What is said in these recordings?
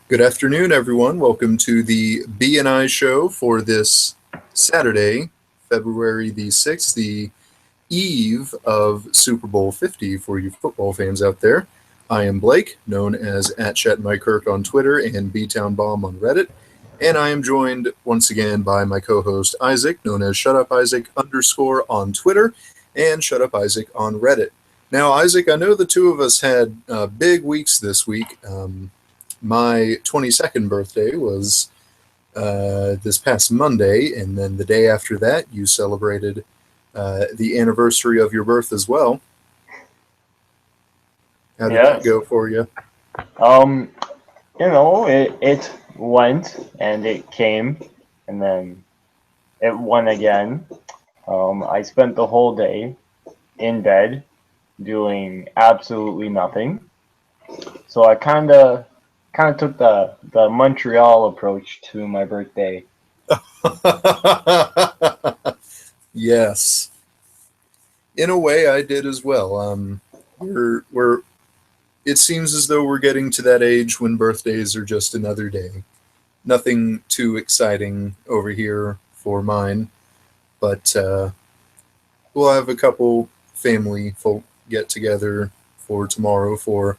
Good afternoon, everyone. Welcome to the B&I Show for this Saturday, February the 6th, the eve of Super Bowl 50 for you football fans out there. I am Blake, known as @ChatMyKirk on Twitter and BTownBomb on Reddit, and I am joined once again by my co-host Isaac, known as ShutUpIsaac_ on Twitter and ShutUpIsaac on Reddit. Now, Isaac, I know the two of us had big weeks this week. My 22nd birthday was this past Monday, and then the day after that, you celebrated the anniversary of your birth as well. How did that Yes. go for you? Um, it went and it came and then it went again. I spent the whole day in bed doing absolutely nothing. So I kinda took the Montreal approach to my birthday. Yes, in a way, I did as well. We're it seems as though we're getting to that age when birthdays are just another day. Nothing too exciting over here for mine, but we'll have a couple family folk get together for tomorrow for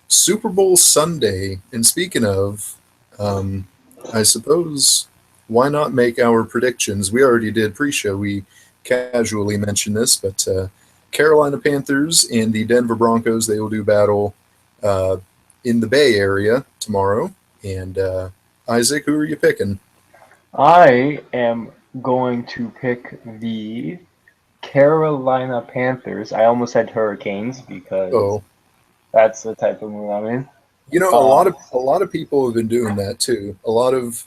Super Bowl Sunday. And speaking of, um, I suppose why not make our predictions? We already did pre-show. We casually mentioned this, but Carolina Panthers and the Denver Broncos, they will do battle uh, in the Bay Area tomorrow. And Isaac, who are you picking? I am going to pick the Carolina Panthers. I almost said Hurricanes because Oh, that's the type of mood I'm in. you know, Uh, a lot of people have been doing that too. A lot of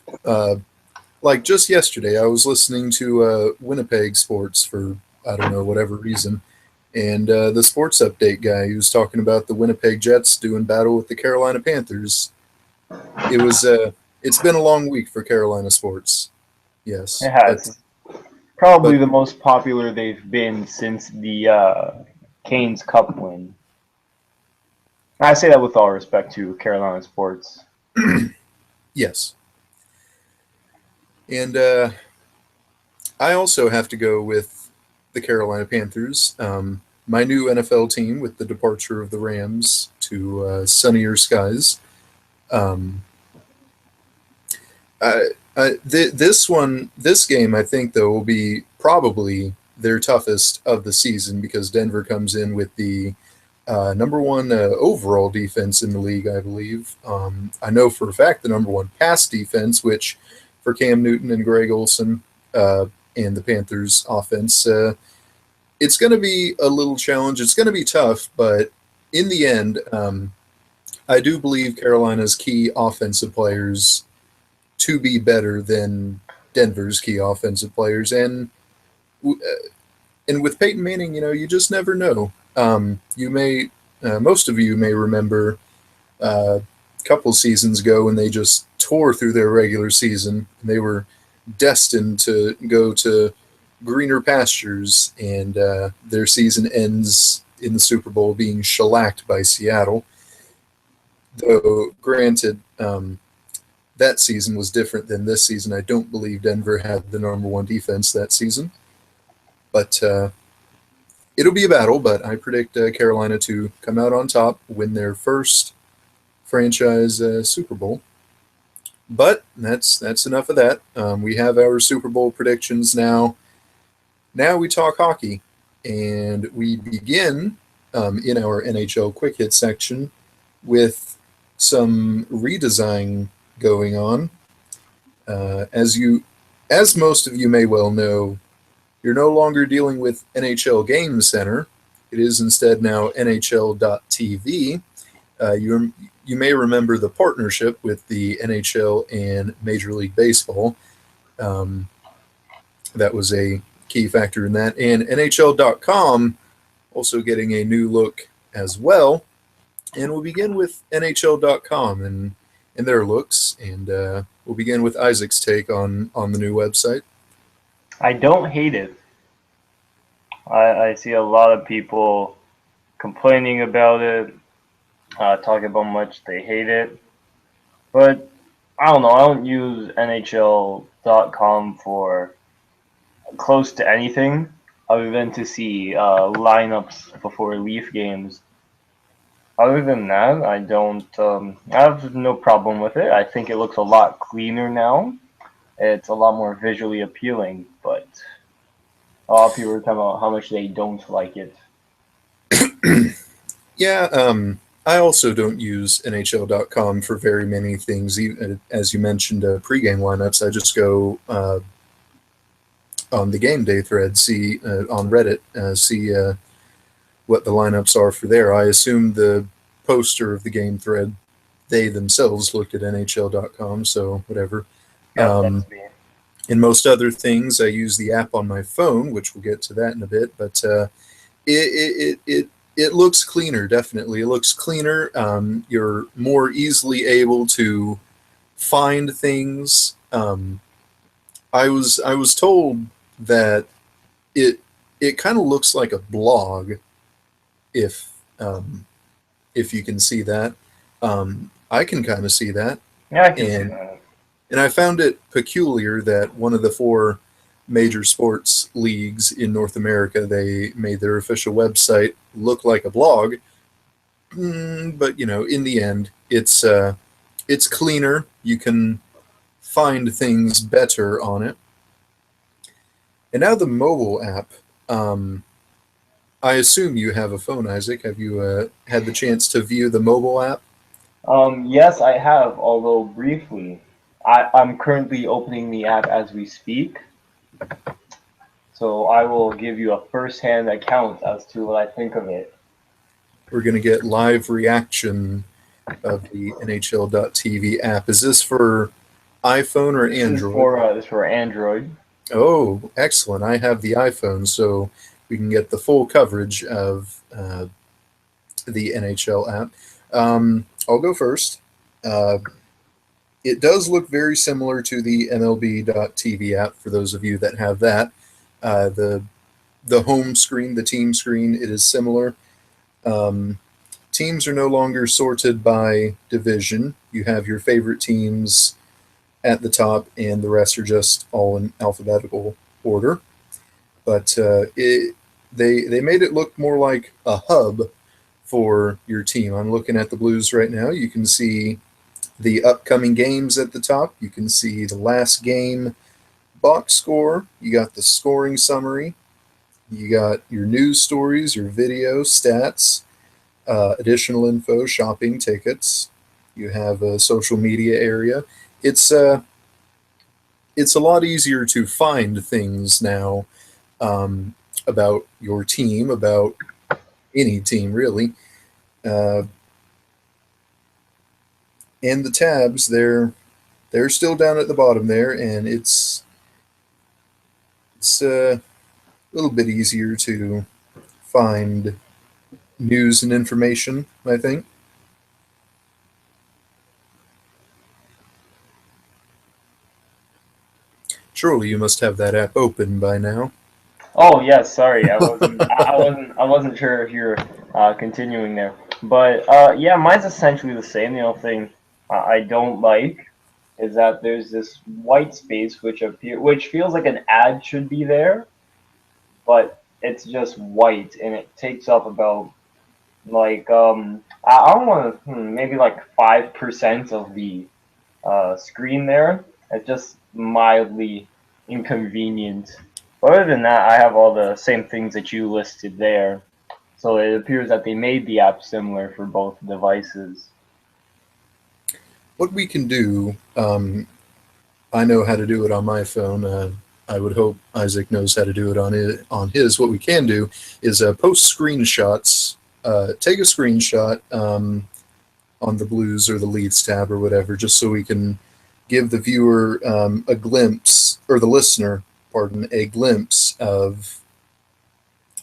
like just yesterday, I was listening to Winnipeg sports for I don't know whatever reason, and the sports update guy he was talking about the Winnipeg Jets doing battle with the Carolina Panthers. It was it's been a long week for Carolina sports, it yes, has. Probably but the most popular they've been since the Canes Cup win. I say that with all respect to Carolina sports. yes, and I also have to go with the Carolina Panthers. My new NFL team with the departure of the Rams to sunnier skies. Um, this game, I think, though, will be probably their toughest of the season because Denver comes in with the number one overall defense in the league, I believe. I know for a fact the number one pass defense, which for Cam Newton and Greg Olson and the Panthers offense, it's going to be a little challenge. It's going to be tough, but in the end, I do believe Carolina's key offensive players to be better than Denver's key offensive players. And with Peyton Manning, you know, you just never know. You may, most of you may remember a couple seasons ago when they just tore through their regular season. And they were destined to go to greener pastures, and their season ends in the Super Bowl being shellacked by Seattle. Though, granted, that season was different than this season. I don't believe Denver had the number one defense that season, but it'll be a battle. But I predict Carolina to come out on top, win their first franchise Super Bowl. But that's enough of that. We have our Super Bowl predictions now. Now we talk hockey, and we begin in our NHL quick hit section with some redesign going on. As most of you may well know, you're no longer dealing with NHL Game Center. It is instead now NHL.tv. You may remember the partnership with the NHL and Major League Baseball. Um, that was a key factor in that. And NHL.com also getting a new look as well. And we'll begin with NHL.com and their looks. And we'll begin with Isaac's take on the new website. I don't hate it. I see a lot of people complaining about it, talking about how much they hate it. But I don't know. I don't use NHL.com for close to anything other than to see lineups before Leaf games. Other than that, I don't. I have no problem with it. I think it looks a lot cleaner now. It's a lot more visually appealing, but a lot of people are talking about how much they don't like it. Yeah, I also don't use NHL.com for very many things. As you mentioned, pregame lineups, I just go on the game day thread, see on Reddit, see what the lineups are for there. I assume the poster of the game thread, they themselves looked at NHL.com, so whatever. Yep, Um, that's me. in most other things, I use the app on my phone, which we'll get to that in a bit, but it looks cleaner. Definitely, it looks cleaner. You're more easily able to find things. I was told that it it kind of looks like a blog if if you can see that. I can kind of see that, Yeah, I can see and that. I found it peculiar that one of the four major sports leagues in North America, they made their official website look like a blog. But in the end, it's cleaner. You can find things better on it. And now the mobile app. Um, I assume you have a phone, Isaac. Have you had the chance to view the mobile app? Yes, I have, although briefly. I'm currently opening the app as we speak, so I will give you a first-hand account as to what I think of it. We're going to get live reaction of the NHL.TV app. Is this for iPhone or This is Android? for Android. Oh, excellent. I have the iPhone, so we can get the full coverage of the NHL app. I'll go first. Uh, it does look very similar to the MLB.TV app for those of you that have that. The home screen, the team screen, it is similar. Um, Teams are no longer sorted by division. You have your favorite teams at the top, and the rest are just all in alphabetical order. But they made it look more like a hub for your team. I'm looking at the Blues right now. You can see the upcoming games at the top. You can see the last game box score. You got the scoring summary. You got your news stories, your video, stats, additional info, shopping, tickets. You have a social media area. It's uh, it's a lot easier to find things now um, about your team, about any team really. Uh, and the tabs, they're still down at the bottom there, and it's a little bit easier to find news and information, I think. Surely you must have that app open by now. Oh yes, sorry, I wasn't sure if you're continuing there, but yeah, mine's essentially the same. The only thing I don't like is that there's this white space which feels like an ad should be there, but it's just white and it takes up about like I don't want to maybe like 5% of the screen there. It's just mildly inconvenient. But other than that, I have all the same things that you listed there. So it appears that they made the app similar for both devices. What we can do, I know how to do it on my phone. I would hope Isaac knows how to do it on his. What we can do is post screenshots. Take a screenshot on the Blues or the Leafs tab or whatever, just so we can give the viewer a glimpse, or the listener, pardon, a glimpse of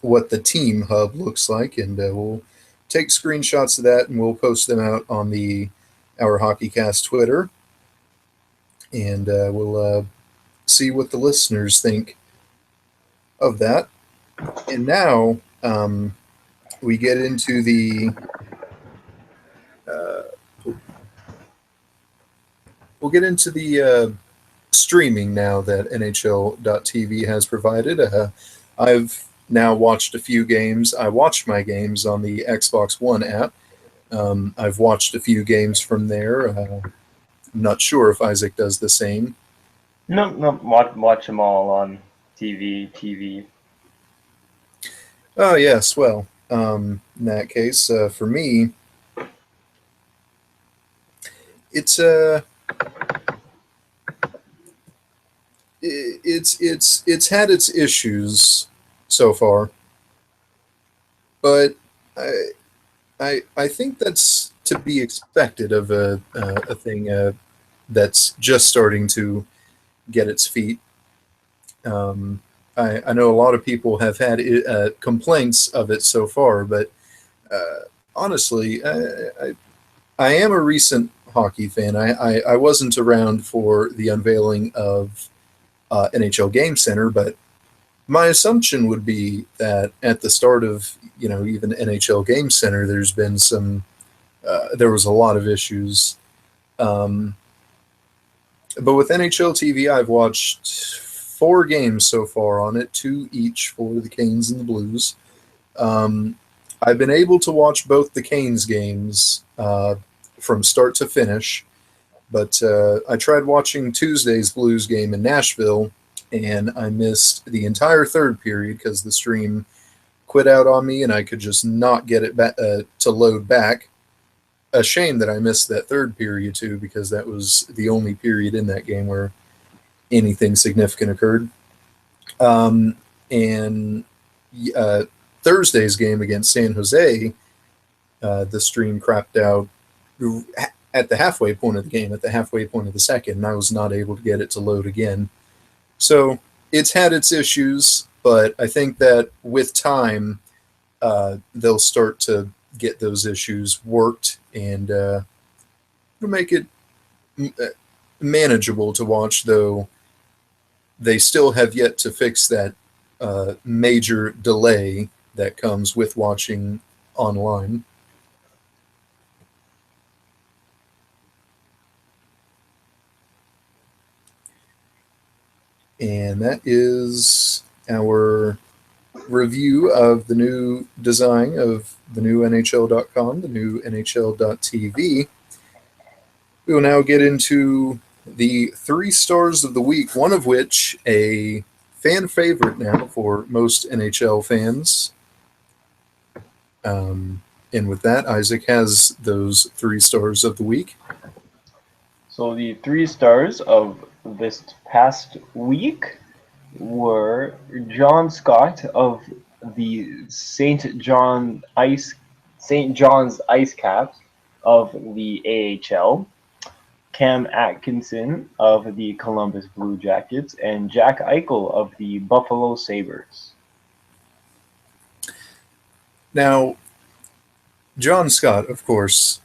what the team hub looks like, and we'll take screenshots of that and we'll post them out on the Our HockeyCast Twitter, and we'll see what the listeners think of that. And now we get into the uh, we'll get into the streaming now that NHL.tv has provided. I've now watched a few games. I watched my games on the Xbox One app. I've watched a few games from there. I'm not sure if Isaac does the same. No, no, watch them all on TV. Oh, yes, well, in that case, for me, it's it's had its issues so far, but I I think that's to be expected of a thing that's just starting to get its feet. Um, I know a lot of people have had complaints of it so far, but uh, honestly, I am a recent hockey fan. I wasn't around for the unveiling of NHL Game Center, but my assumption would be that at the start of even NHL Game Center, there was a lot of issues. Um, but with NHL TV, I've watched four games so far on it, two each for the Canes and the Blues. Um, I've been able to watch both the Canes games from start to finish, but I tried watching Tuesday's Blues game in Nashville, and I missed the entire third period because the stream quit out on me, and I could just not get it to load back. A shame that I missed that third period too, because that was the only period in that game where anything significant occurred. And uh, Thursday's game against San Jose, the stream crapped out at the halfway point of the game, at the halfway point of the second, and I was not able to get it to load again. So it's had its issues, but I think that with time, they'll start to get those issues worked, and make it manageable to watch, though they still have yet to fix that major delay that comes with watching online. And that is our review of the new design of the new NHL.com, the new NHL.tv. We will now get into the 3 stars of the week, one of which a fan favorite now for most NHL fans. And with that, Isaac has those 3 stars of the week. So the 3 stars of this past week were John Scott of the St. John's Ice Caps of the AHL, Cam Atkinson of the Columbus Blue Jackets, and Jack Eichel of the Buffalo Sabres. Now, John Scott, of course,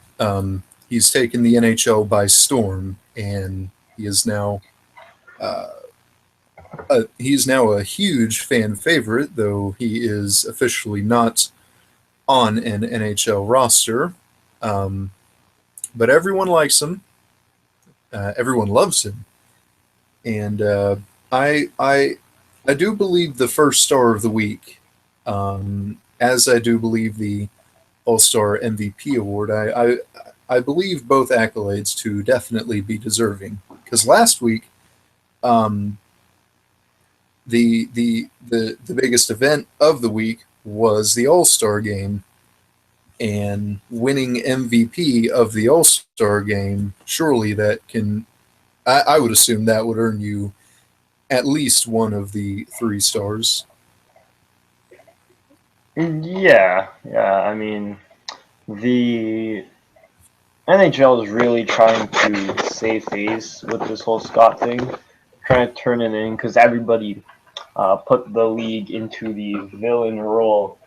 he's taken the NHL by storm, and uh, he is now a huge fan favorite, though he is officially not on an NHL roster. Um, but everyone likes him. Everyone loves him, and I do believe the first star of the week, as I do believe the All Star MVP award. I believe both accolades to definitely be deserving, because last week, um, the biggest event of the week was the All Star game, and winning MVP of the All Star game. Surely that can, I would assume that would earn you at least one of the 3 stars. Yeah. I mean, the NHL is really trying to save face with this whole Scott thing, trying to turn it in because everybody put the league into the villain role.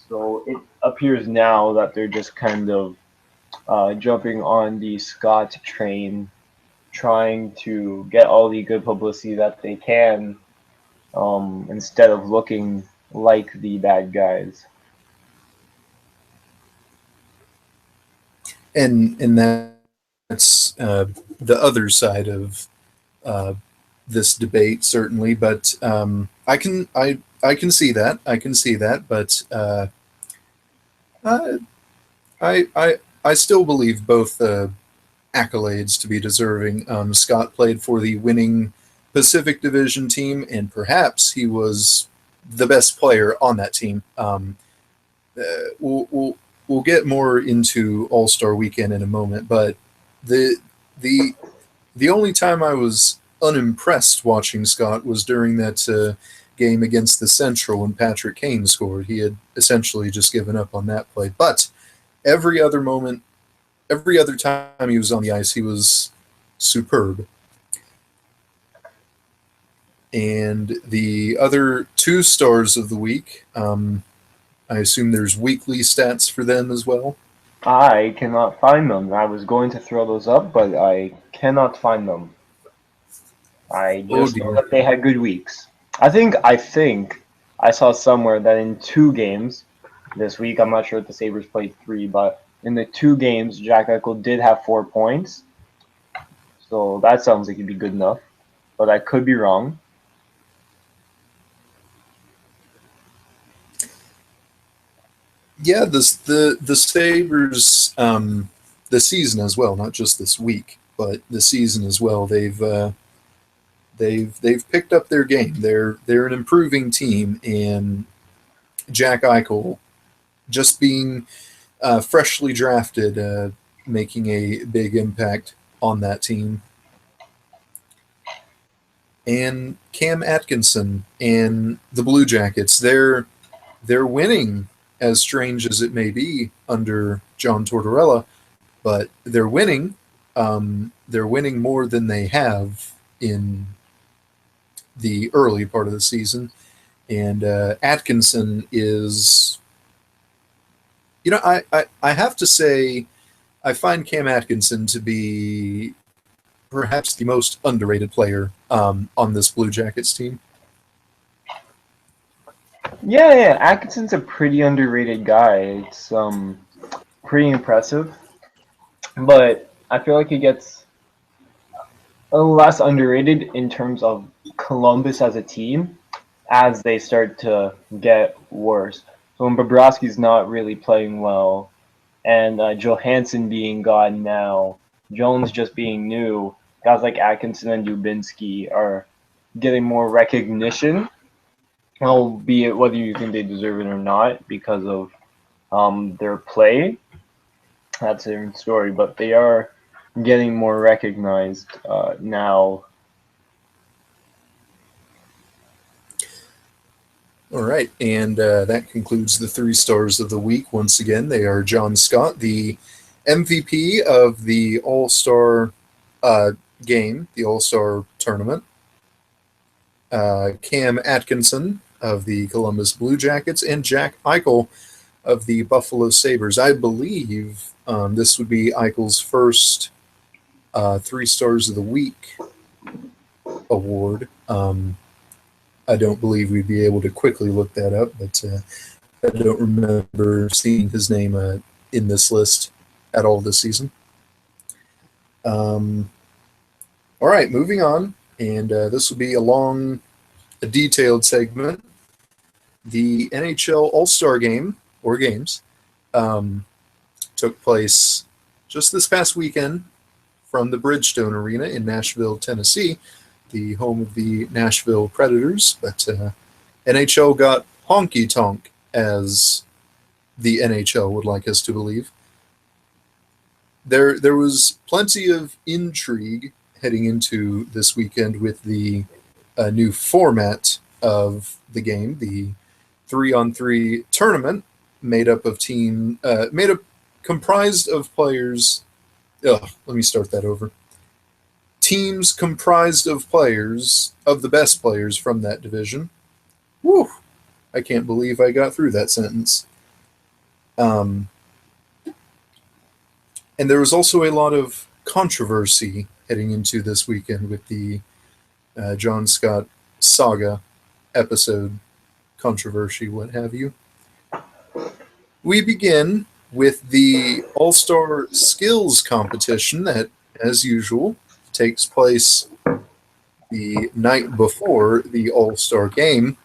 So it appears now that they're just kind of jumping on the Scott train, trying to get all the good publicity that they can, instead of looking like the bad guys. And that's that's the other side of uh, this debate, certainly. But I can see that. I can see that. But I I still believe both accolades to be deserving. Scott played for the winning Pacific Division team, and perhaps he was the best player on that team. Uh, we'll, we'll we'll get more into All Star Weekend in a moment, but the the the only time I was unimpressed watching Scott was during that game against the Central when Patrick Kane scored. He had essentially just given up on that play, but every other moment, every other time he was on the ice, he was superb. And the other two stars of the week, I assume there's weekly stats for them as well. I cannot find them. I was going to throw those up, but I cannot find them. I Oh just know dear. that they had good weeks. I think I saw somewhere that in 2 games this week, I'm not sure if the Sabres played 3, but in the 2 games, Jack Eichel did have 4 points. So that sounds like he'd be good enough. But I could be wrong. Yeah, the Sabres, the season as well, not just this week, but the season as well. They've picked up their game. They're an improving team, and Jack Eichel just being freshly drafted, making a big impact on that team. And Cam Atkinson and the Blue Jackets, they're winning, as strange as it may be under John Tortorella, but they're winning. They're winning more than they have in the early part of the season. And Atkinson is, I have to say, I find Cam Atkinson to be perhaps the most underrated player on this Blue Jackets team. Yeah, yeah, Atkinson's a pretty underrated guy. It's pretty impressive, but I feel like he gets a little less underrated in terms of Columbus as a team as they start to get worse. So when Bobrovsky's not really playing well, and Johansson being gone now, Jones just being new, guys like Atkinson and Dubinsky are getting more recognition, albeit whether you think they deserve it or not because of their play. That's a different story, but they are getting more recognized now. All right, and that concludes the three stars of the week. Once again, they are John Scott, the MVP of the All Star uh, game, the All Star tournament, Cam Atkinson of the Columbus Blue Jackets, and Jack Eichel of the Buffalo Sabres. I believe this would be Eichel's first three stars of the week award. I don't believe we'd be able to quickly look that up, but I don't remember seeing his name in this list at all this season. Um, all right, moving on, and this will be a detailed segment. The NHL All Star Game or games um, took place just this past weekend from the Bridgestone Arena in Nashville, Tennessee, the home of the Nashville Predators. But NHL got honky tonk, as the NHL would like us to believe. There was plenty of intrigue heading into this weekend with the new format of the game, the 3-on-3 tournament made up comprised of players. Ugh, let me start that over. Teams comprised of players, of the best players from that division. Whew, I can't believe I got through that sentence. Um, and there was also a lot of controversy heading into this weekend with the John Scott saga episode controversy, what have you. We begin with the All Star Skills competition that as usual, takes place the night before the All Star game.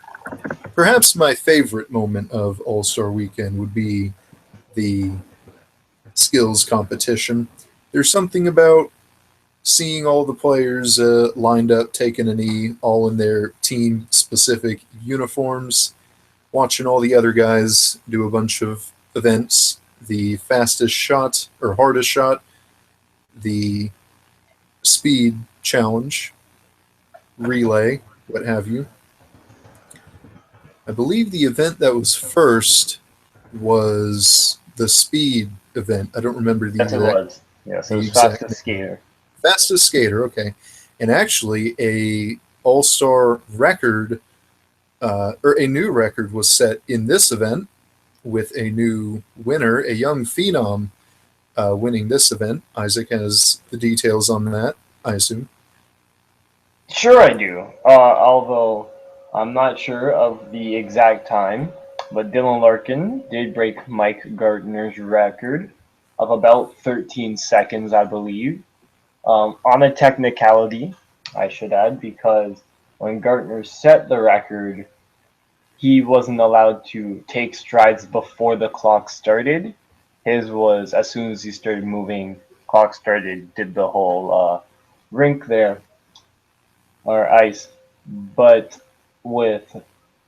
Perhaps my favorite moment of All Star weekend would be the skills competition. There's something about seeing all the players lined up, taking a knee, all in their team specific uniforms, watching all the other guys do a bunch of events, the fastest shot or hardest shot, the speed challenge, relay, what have you. I believe the event that was first was the speed event. I don't remember Yes, it was. Yes, it the was exact fastest name. skater. Fastest skater, okay. And actually, a All Star record or a new record was set in this event with a new winner, a young phenom winning this event. Isaac has the details on that, I assume. Sure, I do. Although I'm not sure of the exact time, but Dylan Larkin did break Mike Gardner's record of about 13 seconds, I believe, on a technicality, I should add, because when Gardner set the record, he wasn't allowed to take strides before the clock started. His was as soon as he started moving, clock started, did the whole rink there or ice. But with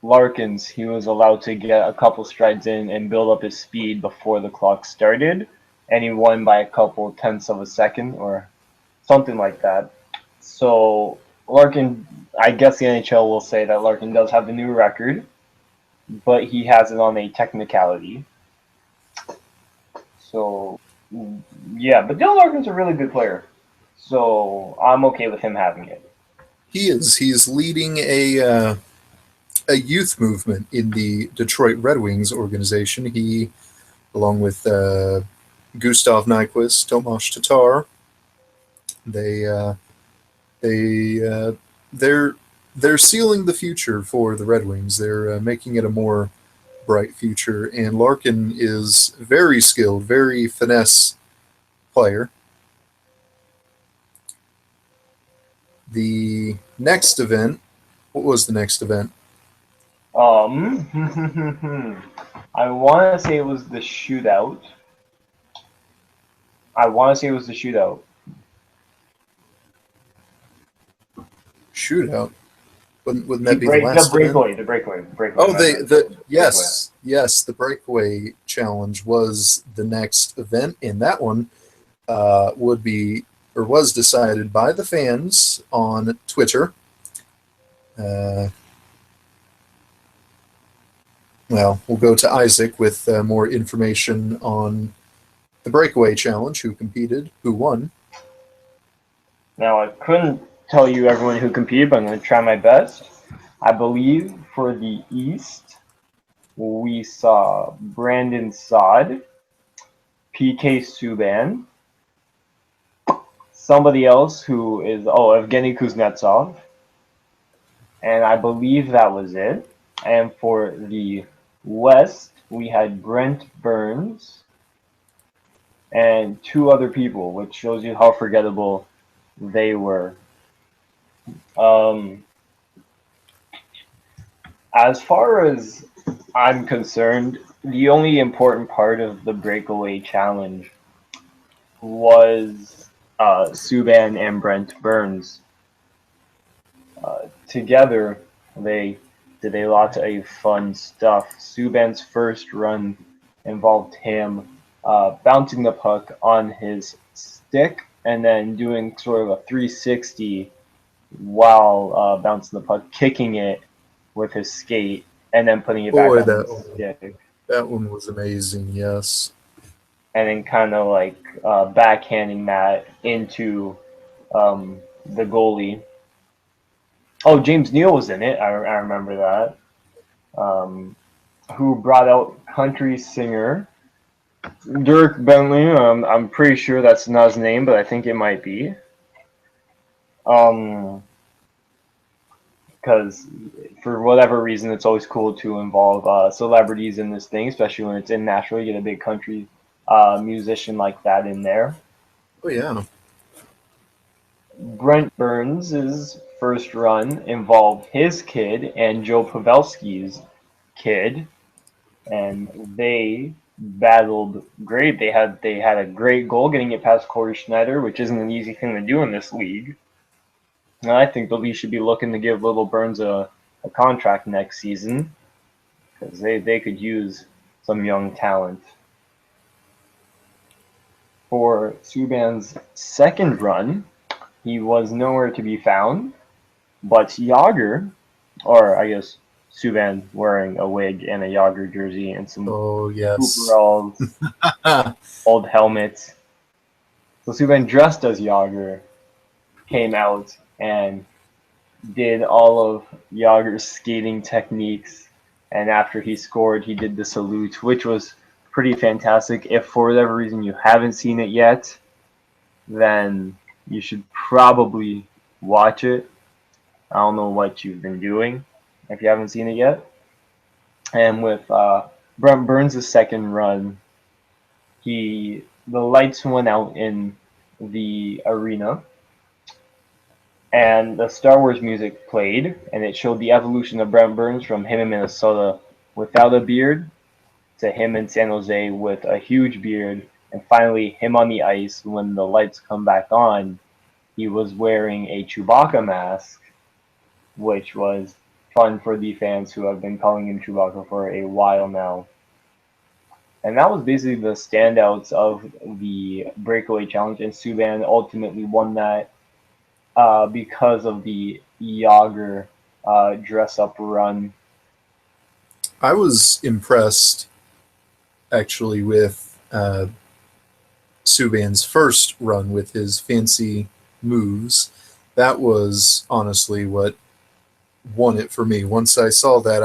Larkins, he was allowed to get a couple strides in and build up his speed before the clock started, and he won by a couple tenths of a second or something like that. So Larkin, I guess the NHL will say that Larkin does have the new record, but he has it on a technicality. So yeah, but Dylan Larkin's a really good player, so I'm okay with him having it. He is. He's leading a youth movement in the Detroit Red Wings organization. He, along with Gustav Nyquist, Tomas Tatar, they they they're they're sealing the future for the Red Wings. They're making it a more bright future. And Larkin is very skilled, very finesse player. The next event, what was the next event? I want to say it was the shootout. I want to say it was the shootout. Shootout. Wouldn't The that be the break, last event? the breakaway. Oh, My bad. the Breakaway. yes, the breakaway challenge was the next event, and that one would be or was decided by the fans on Twitter. Uh, well, we'll go to Isaac with more information on the breakaway challenge, who competed, who won. Now I couldn't tell you everyone who competed, but I'm going to try my best. I believe for the East, we saw Brandon Saad, PK Subban, somebody else who is Evgeny Kuznetsov, and I believe that was it. And for the West, we had Brent Burns and two other people, which shows you how forgettable they were. Um, as far as I'm concerned, the only important part of the breakaway challenge was Subban and Brent Burns. Together, they did a lot of fun stuff. Subban's first run involved him bouncing the puck on his stick and then doing sort of a 360 while bouncing the puck, kicking it with his skate, and then putting it back Boy, on his stick. that one was amazing. Yes. And then kind of like backhanding that into the goalie. Oh, James Neal was in it. I remember that. Who brought out country singer Dirk Bentley. I'm pretty sure that's not his name, but I think it might be. Because for whatever reason, it's always cool to involve celebrities in this thing, especially when it's in Nashville. You get a big country musician like that in there. Oh yeah. Brent Burns' first run involved his kid and Joe Pavelski's kid, and they battled great. They had a great goal getting it past Corey Schneider, which isn't an easy thing to do in this league. And I think the league should be looking to give Little Burns a contract next season because they could use some young talent. For Subban's second run, he was nowhere to be found, but Yager, or I guess Subban wearing a wig and a Yager jersey and some Oh, yes. overalls, old helmets. So Subban dressed as Yager came out and did all of Yager's skating techniques, and after he scored, he did the salute, which was pretty fantastic. If for whatever reason you haven't seen it yet, then you should probably watch it. I don't know what you've been doing if you haven't seen it yet. And with Brent Burns' second run, the lights went out in the arena, and the Star Wars music played, and it showed the evolution of Brent Burns from him in Minnesota without a beard to him in San Jose with a huge beard, and finally him on the ice when the lights come back on. He was wearing a Chewbacca mask, which was fun for the fans who have been calling him Chewbacca for a while now. And that was basically the standouts of the breakaway challenge, and Subban ultimately won that because of the Yager dress-up run. I was impressed, actually, with Subban's first run with his fancy moves. That was honestly what won it for me. Once I saw that,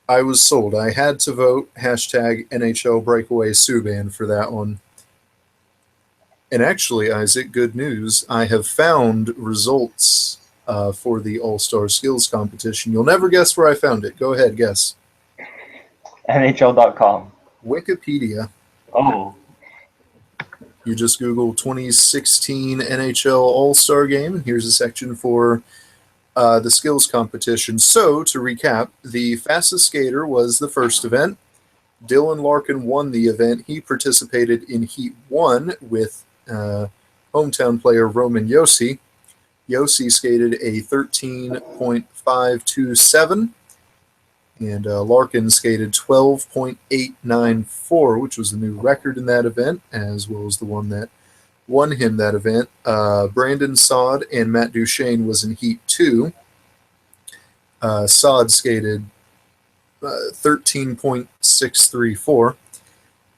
I was sold. I had to vote hashtag NHL Breakaway Subban for that one. And actually, Isaac, good news. I have found results for the All-Star Skills Competition. You'll never guess where I found it. Go ahead, guess. NHL.com. Wikipedia. Oh. You just Google 2016 NHL All-Star Game, and here's a section for the skills competition. So, to recap, the fastest skater was the first event. Dylan Larkin won the event. He participated in Heat 1 with hometown player Roman Josi. Josi skated a 13.527, and Larkin skated 12.894, which was the new record in that event, as well as the one that won him that event. Brandon Saad and Matt Duchesne was in Heat 2. Saad skated 13.634.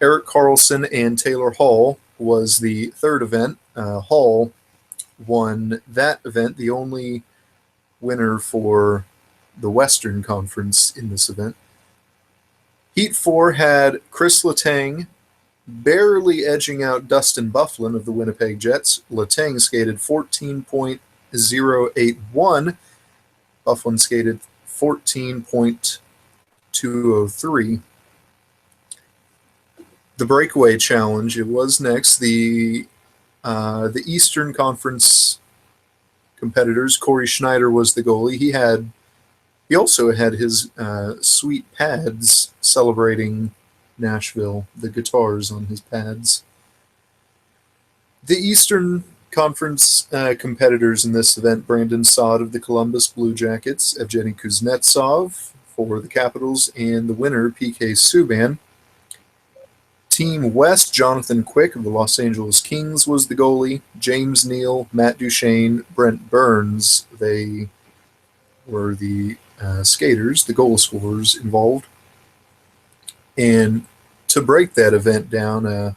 Eric Carlson and Taylor Hall was the third event. Hall won that event, the only winner for the Western Conference in this event. Heat 4 had Chris Letang barely edging out Dustin Byfuglien of the Winnipeg Jets. Letang skated 14.081. Byfuglien skated 14.203. The breakaway challenge, it was next. The Eastern Conference competitors, Corey Schneider was the goalie. He also had his sweet pads celebrating Nashville, the guitars on his pads. The Eastern Conference competitors in this event, Brandon Saad of the Columbus Blue Jackets, Evgeny Kuznetsov for the Capitals, and the winner, PK Subban. Team West, Jonathan Quick of the Los Angeles Kings was the goalie. James Neal, Matt Duchesne, Brent Burns, they were the skaters, the goal scorers involved. And to break that event down, I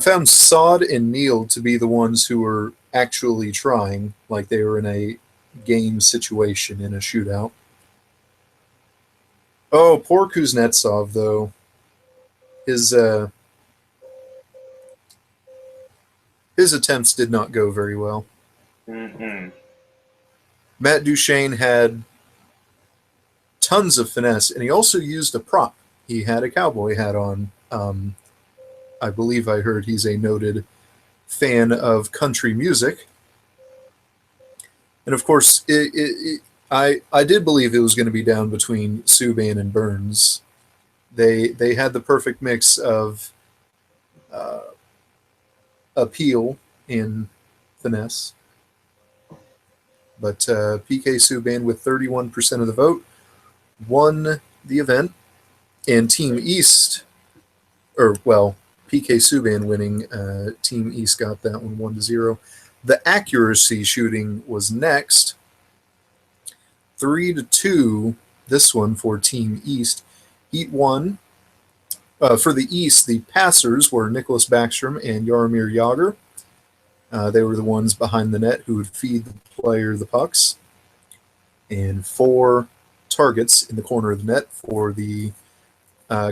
found Saad and Neal to be the ones who were actually trying, like they were in a game situation in a shootout. Oh, poor Kuznetsov, though. His attempts did not go very well. Mm-hmm. Matt Duchesne had tons of finesse, and he also used a prop. He had a cowboy hat on. I believe I heard he's a noted fan of country music. And of course, I did believe it was going to be down between Subban and Burns. They had the perfect mix of uh, appeal and finesse. But PK Subban, with 31% of the vote, won the event. And Team East, or well, PK Subban winning, Team East got that one 1-0. The accuracy shooting was next, 3-2. This one for Team East. Heat 1. For the East, the passers were Nicholas Backstrom and Jaromir Jagr. They were the ones behind the net who would feed the player the pucks. And 4 targets in the corner of the net for the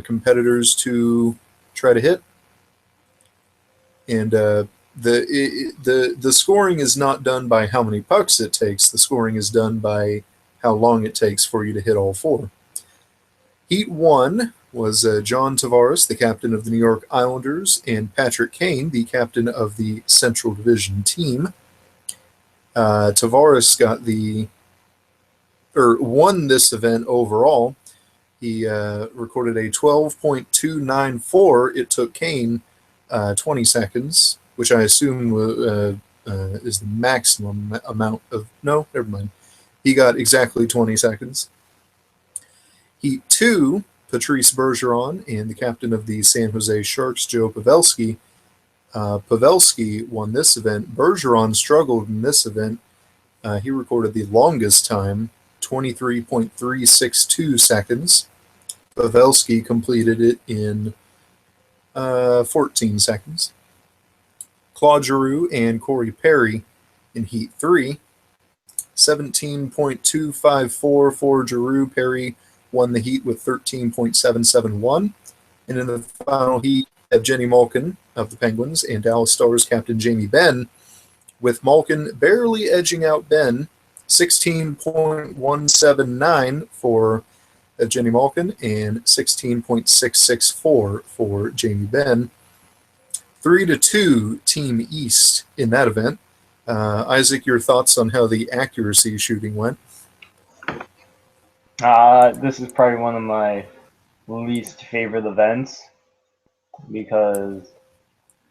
competitors to try to hit. And the scoring is not done by how many pucks it takes. The scoring is done by how long it takes for you to hit all 4. Heat 1 was John Tavares, the captain of the New York Islanders, and Patrick Kane, the captain of the Central Division team. Tavares won this event overall. He recorded a 12.294. It took Kane 20 seconds, which I assume is the maximum amount of... No, never mind. He got exactly 20 seconds. Heat 2, Patrice Bergeron and the captain of the San Jose Sharks, Joe Pavelski. Pavelski won this event. Bergeron struggled in this event. He recorded the longest time, 23.362 seconds. Pavelski completed it in 14 seconds. Claude Giroux and Corey Perry in Heat 3. 17.254 for Giroux. Perry won the heat with 13.771. And in the final heat, Evgeny Malkin of the Penguins and Dallas Stars captain Jamie Benn, with Malkin barely edging out Benn, 16.179 for Evgeny Malkin and 16.664 for Jamie Benn. 3-2 Team East in that event. Isaac, your thoughts on how the accuracy shooting went? This is probably one of my least favorite events because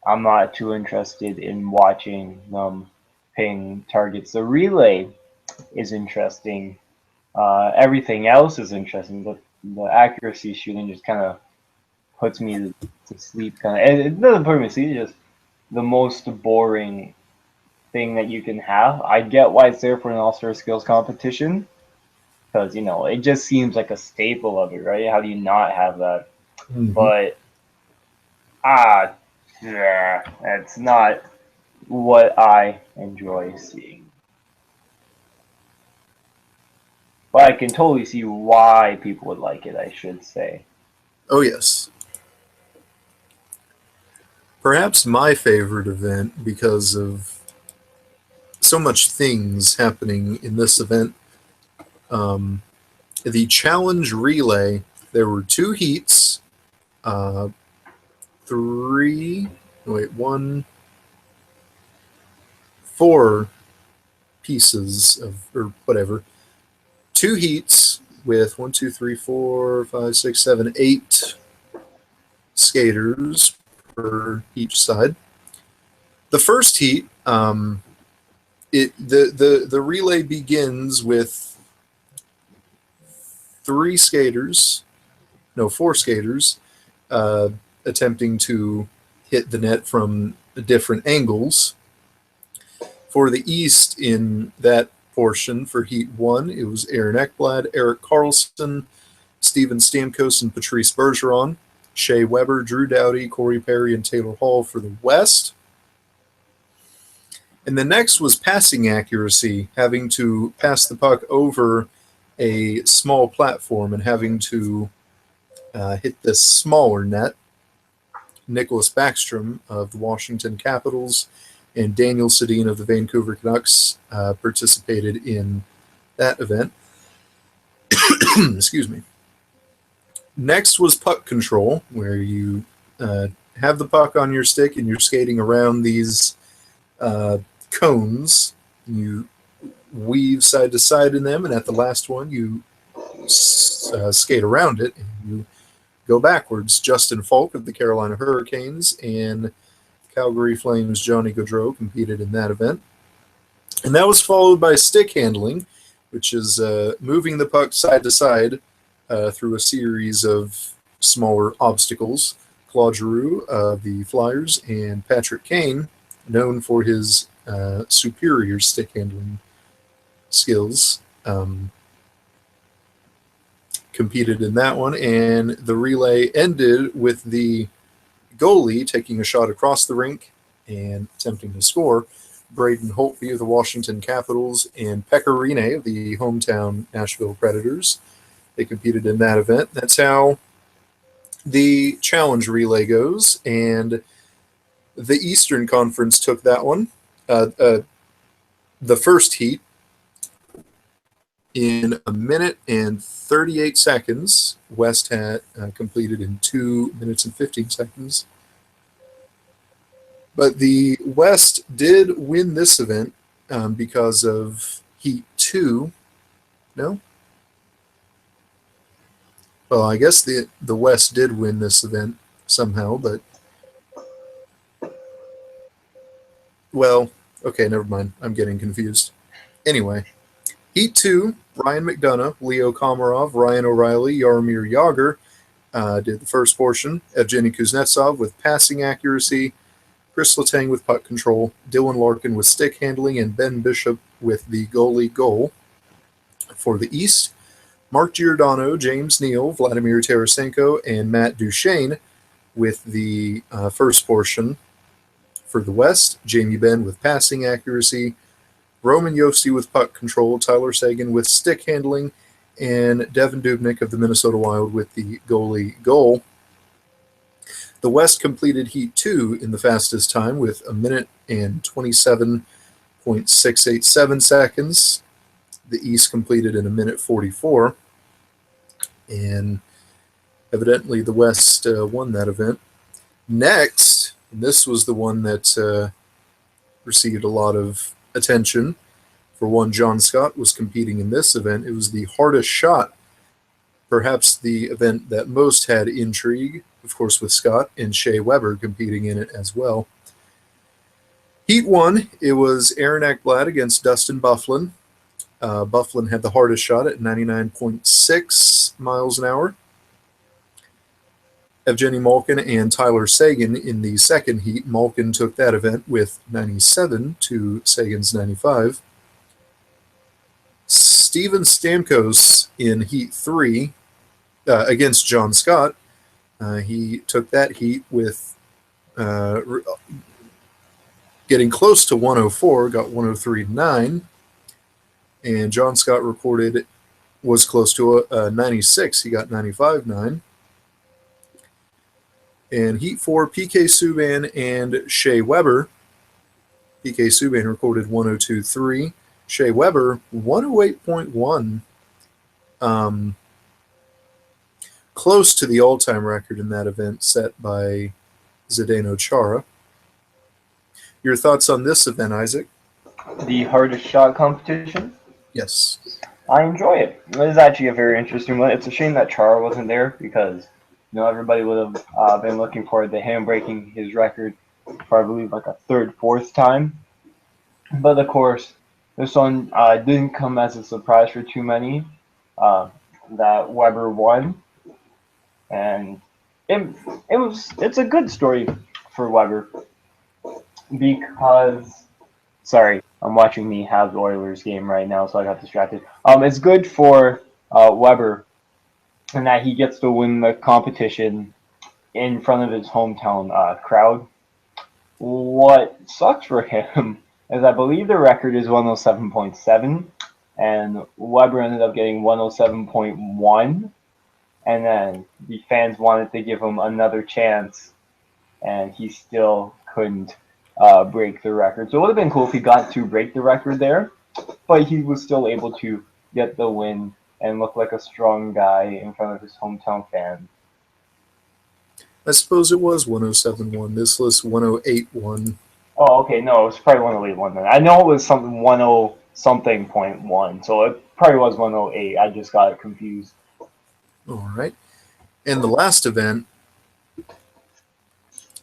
I'm not too interested in watching them ping targets. The relay is interesting. Everything else is interesting, but the accuracy shooting just kind of puts me to sleep. It doesn't put me to sleep. It's just the most boring thing that you can have. I get why it's there for an all-star skills competition because it just seems like a staple of it, right? How do you not have that? Mm-hmm. But that's not what I enjoy seeing. But I can totally see why people would like it, I should say. Oh, yes. Perhaps my favorite event because of so much things happening in this event. The challenge relay, there were 2 heats, 4 pieces of, or whatever, 2 heats with 1, 2, 3, 4, 5, 6, 7, 8 skaters per each side. The first heat, the relay begins with 4 skaters attempting to hit the net from different angles. For the East in that portion for Heat 1, it was Aaron Ekblad, Erik Karlsson, Steven Stamkos, and Patrice Bergeron. Shea Weber, Drew Doughty, Corey Perry, and Taylor Hall for the West. And the next was passing accuracy, having to pass the puck over a small platform and having to hit this smaller net. Nicholas Backstrom of the Washington Capitals and Daniel Sedin of the Vancouver Canucks participated in that event. Excuse me. Next was puck control, where you have the puck on your stick and you're skating around these cones. You weave side to side in them, and at the last one, you skate around it and you go backwards. Justin Falk of the Carolina Hurricanes and Calgary Flames' Johnny Gaudreau competed in that event. And that was followed by stick handling, which is moving the puck side to side through a series of smaller obstacles. Claude Giroux of the Flyers and Patrick Kane, known for his superior stick handling skills, competed in that one. And the relay ended with the goalie taking a shot across the rink and attempting to score. Braden Holtby of the Washington Capitals and Pekka Rinne of the hometown Nashville Predators. They competed in that event. That's how the challenge relay goes. And the Eastern Conference took that one. The first heat in a minute and 38 seconds. West had completed in 2 minutes and 15 seconds. But the West did win this event because of Heat 2. No? Well, I guess the West did win this event somehow, but... Well, okay, never mind. I'm getting confused. Anyway, Heat 2, Ryan McDonough, Leo Komarov, Ryan O'Reilly, Jaromir Jagr did the first portion. Evgeny Kuznetsov with passing accuracy, Chris Letang with puck control, Dylan Larkin with stick handling, and Ben Bishop with the goalie goal. For the East, Mark Giordano, James Neal, Vladimir Tarasenko, and Matt Duchene with the first portion. For the West, Jamie Benn with passing accuracy, Roman Josi with puck control, Tyler Seguin with stick handling, and Devin Dubnyk of the Minnesota Wild with the goalie goal. The West completed Heat 2 in the fastest time with a minute and 27.687 seconds. The East completed in a minute 44. And evidently the West won that event. Next, and this was the one that received a lot of attention. For one, John Scott was competing in this event. It was the hardest shot, perhaps the event that most had intrigue, of course, with Scott and Shea Weber competing in it as well. Heat 1, it was Aaron Ekblad against Dustin Byfuglien. Byfuglien had the hardest shot at 99.6 miles an hour. Evgeny Malkin and Tyler Seguin in the second heat. Malkin took that event with 97 to Sagan's 95. Steven Stamkos in Heat 3 against John Scott. He took that heat with getting close to 104, got 103.9. And John Scott recorded was close to 96. He got 95.9. And Heat 4, PK Subban and Shea Weber. PK Subban recorded 102.3. Shea Weber, 108.1. Close to the all-time record in that event set by Zdeno Chara. Your thoughts on this event, Isaac? The hardest shot competition? Yes. I enjoy it. It was actually a very interesting one. It's a shame that Chara wasn't there because everybody would have been looking forward to him breaking his record for, I believe, like a third, fourth time. But of course, this one didn't come as a surprise for too many. That Weber won, and it's a good story for Weber because, sorry, I'm watching the Habs Oilers game right now, so I got distracted. It's good for Weber and that he gets to win the competition in front of his hometown crowd. What sucks for him is I believe the record is 107.7, and Weber ended up getting 107.1, and then the fans wanted to give him another chance, and he still couldn't break the record. So it would have been cool if he got to break the record there, but he was still able to get the win and look like a strong guy in front of his hometown fans. I suppose it was 107.1. This list 108.1. Oh, okay. No, it was probably 108.1 then. I know it was something 10 something point one, so it probably was 108. I just got it confused. All right. And the last event,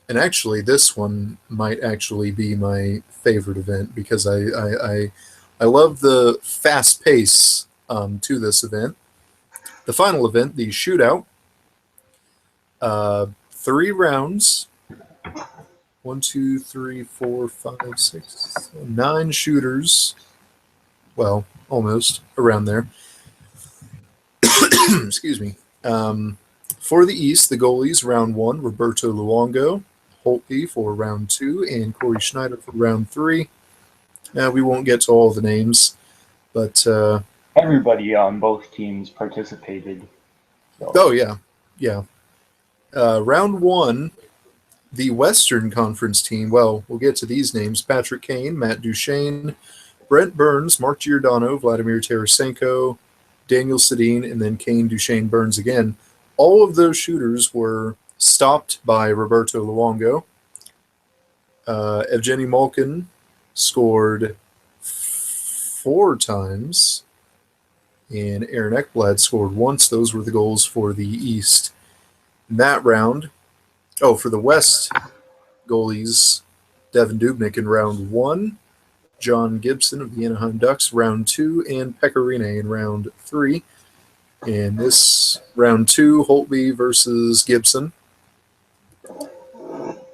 and actually this one might actually be my favorite event because I love the fast pace to this event. The final event, the shootout, 3 rounds. 1, 2, 3, 4, 5, 6, 9 shooters. Well, almost around there. Excuse me. For the East, the goalies, round 1, Roberto Luongo, Holtby for round 2, and Corey Schneider for round 3. Now, we won't get to all the names, but Everybody on both teams participated. So oh yeah. Round 1, the Western Conference team. Well, we'll get to these names: Patrick Kane, Matt Duchene, Brent Burns, Mark Giordano, Vladimir Tarasenko, Daniel Sedin, and then Kane, Duchene, Burns again. All of those shooters were stopped by Roberto Luongo. Evgeny Malkin scored 4 times, and Aaron Ekblad scored once. Those were the goals for the East. In that round, for the West goalies, Devin Dubnyk in round 1, John Gibson of the Anaheim Ducks round 2, and Pekka Rinne in round 3. And this round 2, Holtby versus Gibson.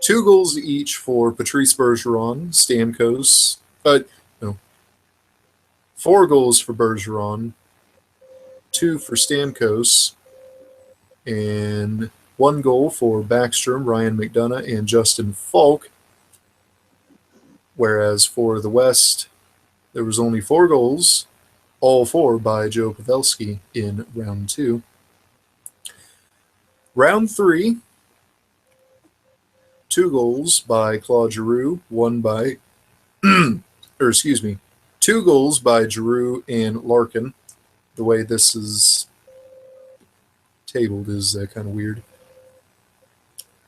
2 goals each for Patrice Bergeron, Stamkos. No. 4 goals for Bergeron, 2 for Stamkos, and 1 goal for Backstrom, Ryan McDonough, and Justin Falk. Whereas for the West, there was only 4 goals, all 4 by Joe Pavelski in round 2. Round 3, 2 goals by Claude Giroux, 2 goals by Giroux and Larkin. The way this is tabled is kind of weird.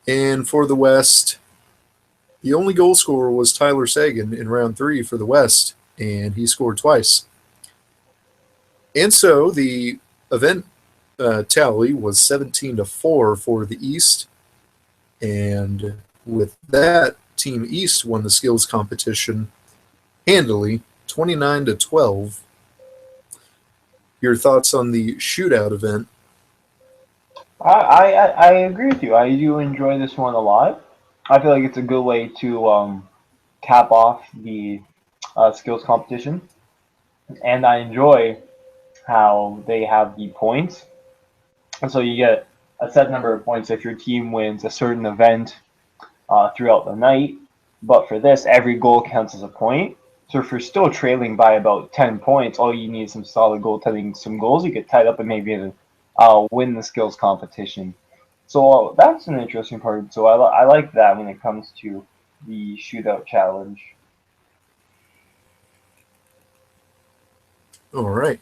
And for the West, the only goal scorer was Tyler Seguin in round 3 for the West, and he scored twice. And so the event tally was 17-4 for the East, and with that, Team East won the skills competition handily, 29-12. Your thoughts on the shootout event? I agree with you. I do enjoy this one a lot. I feel like it's a good way to cap off the skills competition, and I enjoy how they have the points, and so you get a set number of points if your team wins a certain event throughout the night. But for this, every goal counts as a point. So if you're still trailing by about 10 points, all you need is some solid goaltending, some goals. You get tied up and maybe win the skills competition. So that's an interesting part. So I like that when it comes to the shootout challenge. All right.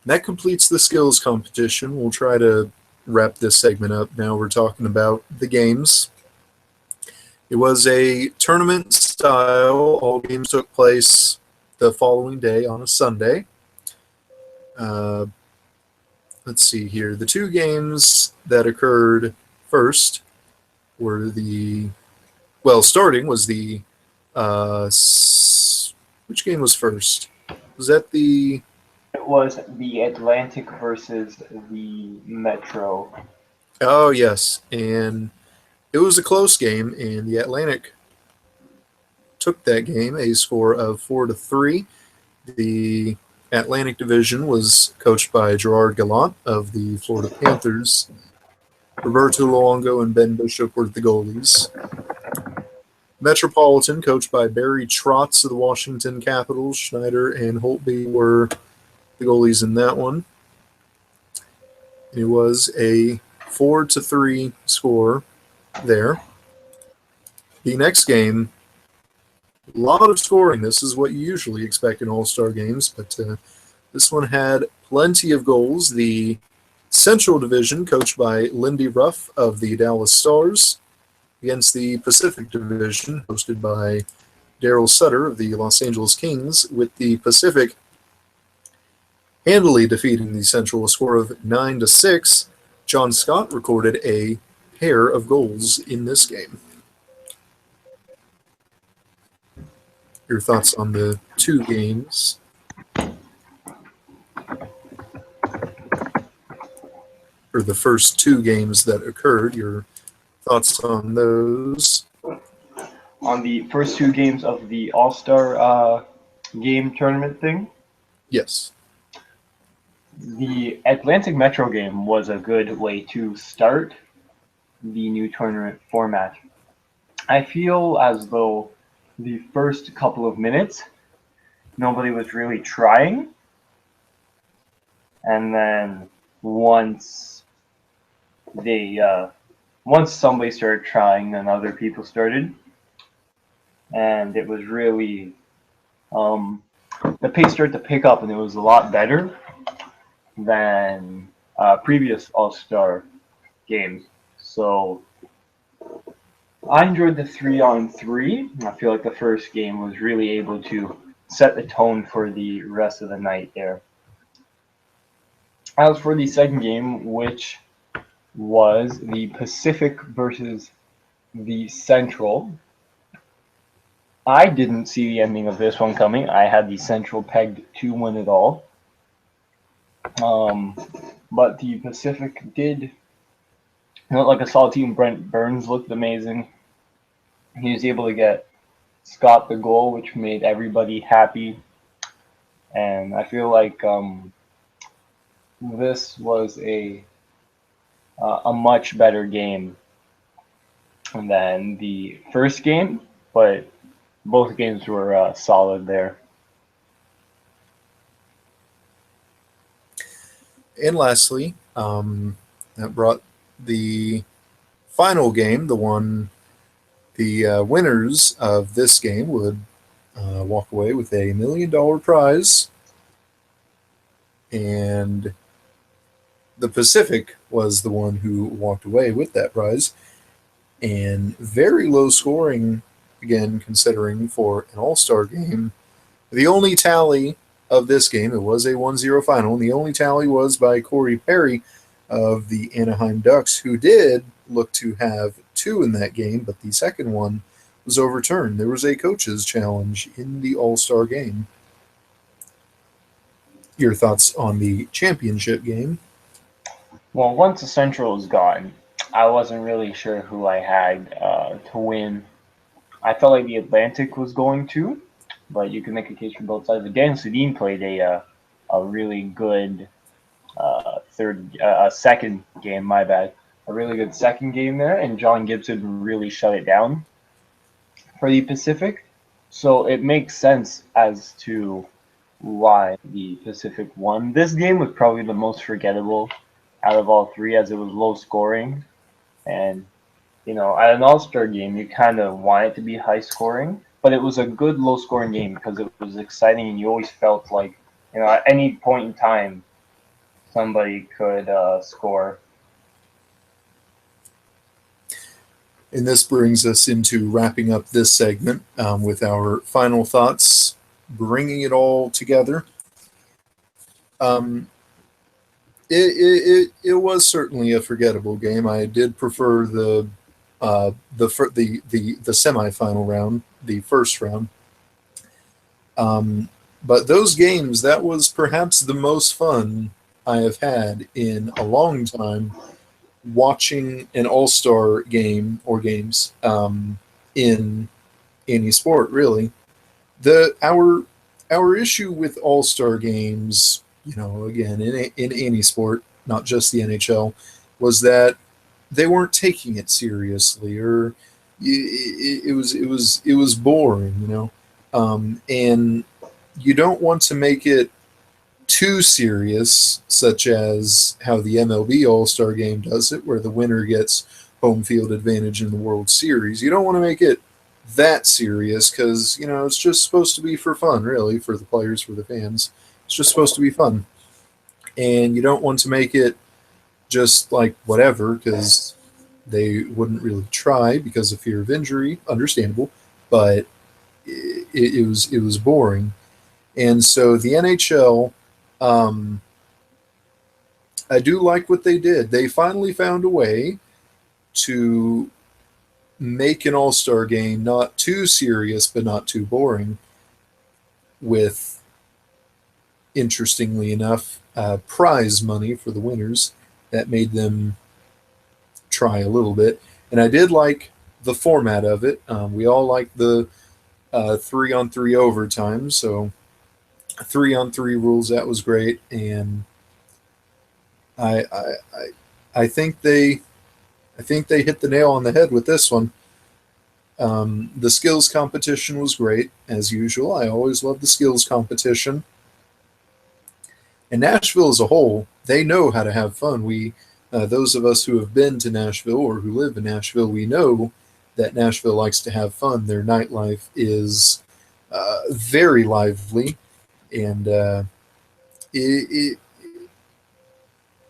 That completes the skills competition. We'll try to wrap this segment up. Now we're talking about the games. It was a tournament style. All games took place the following day on a Sunday. Let's see here. The 2 games that occurred first were starting was the which game was first? Was that the It was the Atlantic versus the Metro. Oh, yes. And it was a close game, and the Atlantic took that game, a score of 4-3. The Atlantic Division was coached by Gerard Gallant of the Florida Panthers. Roberto Luongo and Ben Bishop were the goalies. Metropolitan, coached by Barry Trotz of the Washington Capitals. Schneider and Holtby were the goalies in that one. It was a 4-3 score there. The next game, a lot of scoring. This is what you usually expect in all-star games, but this one had plenty of goals. The Central Division, coached by Lindy Ruff of the Dallas Stars, against the Pacific Division, hosted by Daryl Sutter of the Los Angeles Kings, with the Pacific handily defeating the Central a score of 9-6. John Scott recorded a pair of goals in this game. Your thoughts on the two games? Or the first two games that occurred, your thoughts on those? On the first two games of the All-Star game tournament thing, Yes. the Atlantic Metro game was a good way to start the new tournament format. I feel as though the first couple of minutes, nobody was really trying. And then once somebody started trying, then other people started. And it was really, the pace started to pick up, and it was a lot better than previous All-Star games. So I enjoyed the 3-on-3. I feel like the first game was really able to set the tone for the rest of the night there. As for the second game, which was the Pacific versus the Central, I didn't see the ending of this one coming. I had the Central pegged to win it all. But the Pacific did look like a solid team. Brent Burns looked amazing. He was able to get Scott the goal, which made everybody happy. And I feel like this was a much better game than the first game, but both games were solid there. And lastly, that brought the final game, the winners of this game would walk away with a $1 million prize. And the Pacific was the one who walked away with that prize. And very low scoring, again, considering for an all-star game. The only tally of this game, it was a 1-0 final, and the only tally was by Corey Perry of the Anaheim Ducks, who did look to have two in that game, but the second one was overturned. There was a coach's challenge in the all-star game. Your thoughts on the championship game? Well, once the Central was gone, I wasn't really sure who I had to win. I felt like the Atlantic was going to, but you can make a case for both sides. Dan Sedin played a really good second game, my bad. A really good second game there, and John Gibson really shut it down for the Pacific. So it makes sense as to why the Pacific won. This game was probably the most forgettable out of all three, as it was low scoring. And, at an all-star game, you kind of want it to be high scoring. But it was a good low scoring game because it was exciting, and you always felt like, at any point in time, somebody could score. And this brings us into wrapping up this segment with our final thoughts, bringing it all together. It was certainly a forgettable game. I did prefer the semifinal round, the first round. But those games, that was perhaps the most fun I have had in a long time, watching an all-star game or games in any sport, really. Our issue with all-star games, again, in any sport, not just the NHL, was that they weren't taking it seriously, or it was boring, and you don't want to make it too serious, such as how the MLB All-Star Game does it, where the winner gets home field advantage in the World Series. You don't want to make it that serious because, it's just supposed to be for fun, really, for the players, for the fans. It's just supposed to be fun. And you don't want to make it just like whatever, because they wouldn't really try because of fear of injury. Understandable. But it was boring. And so the NHL, um, I do like what they did. They finally found a way to make an all-star game not too serious but not too boring, with, interestingly enough, prize money for the winners that made them try a little bit. And I did like the format of it. We all like the 3-on-3 overtime, so 3-on-3 rules, that was great. And I I I, I think they hit the nail on the head with this one. The skills competition was great, as usual. I always love the skills competition. And Nashville as a whole, they know how to have fun. Those of us who have been to Nashville or who live in Nashville, we know that Nashville likes to have fun. Their nightlife is very lively, and it,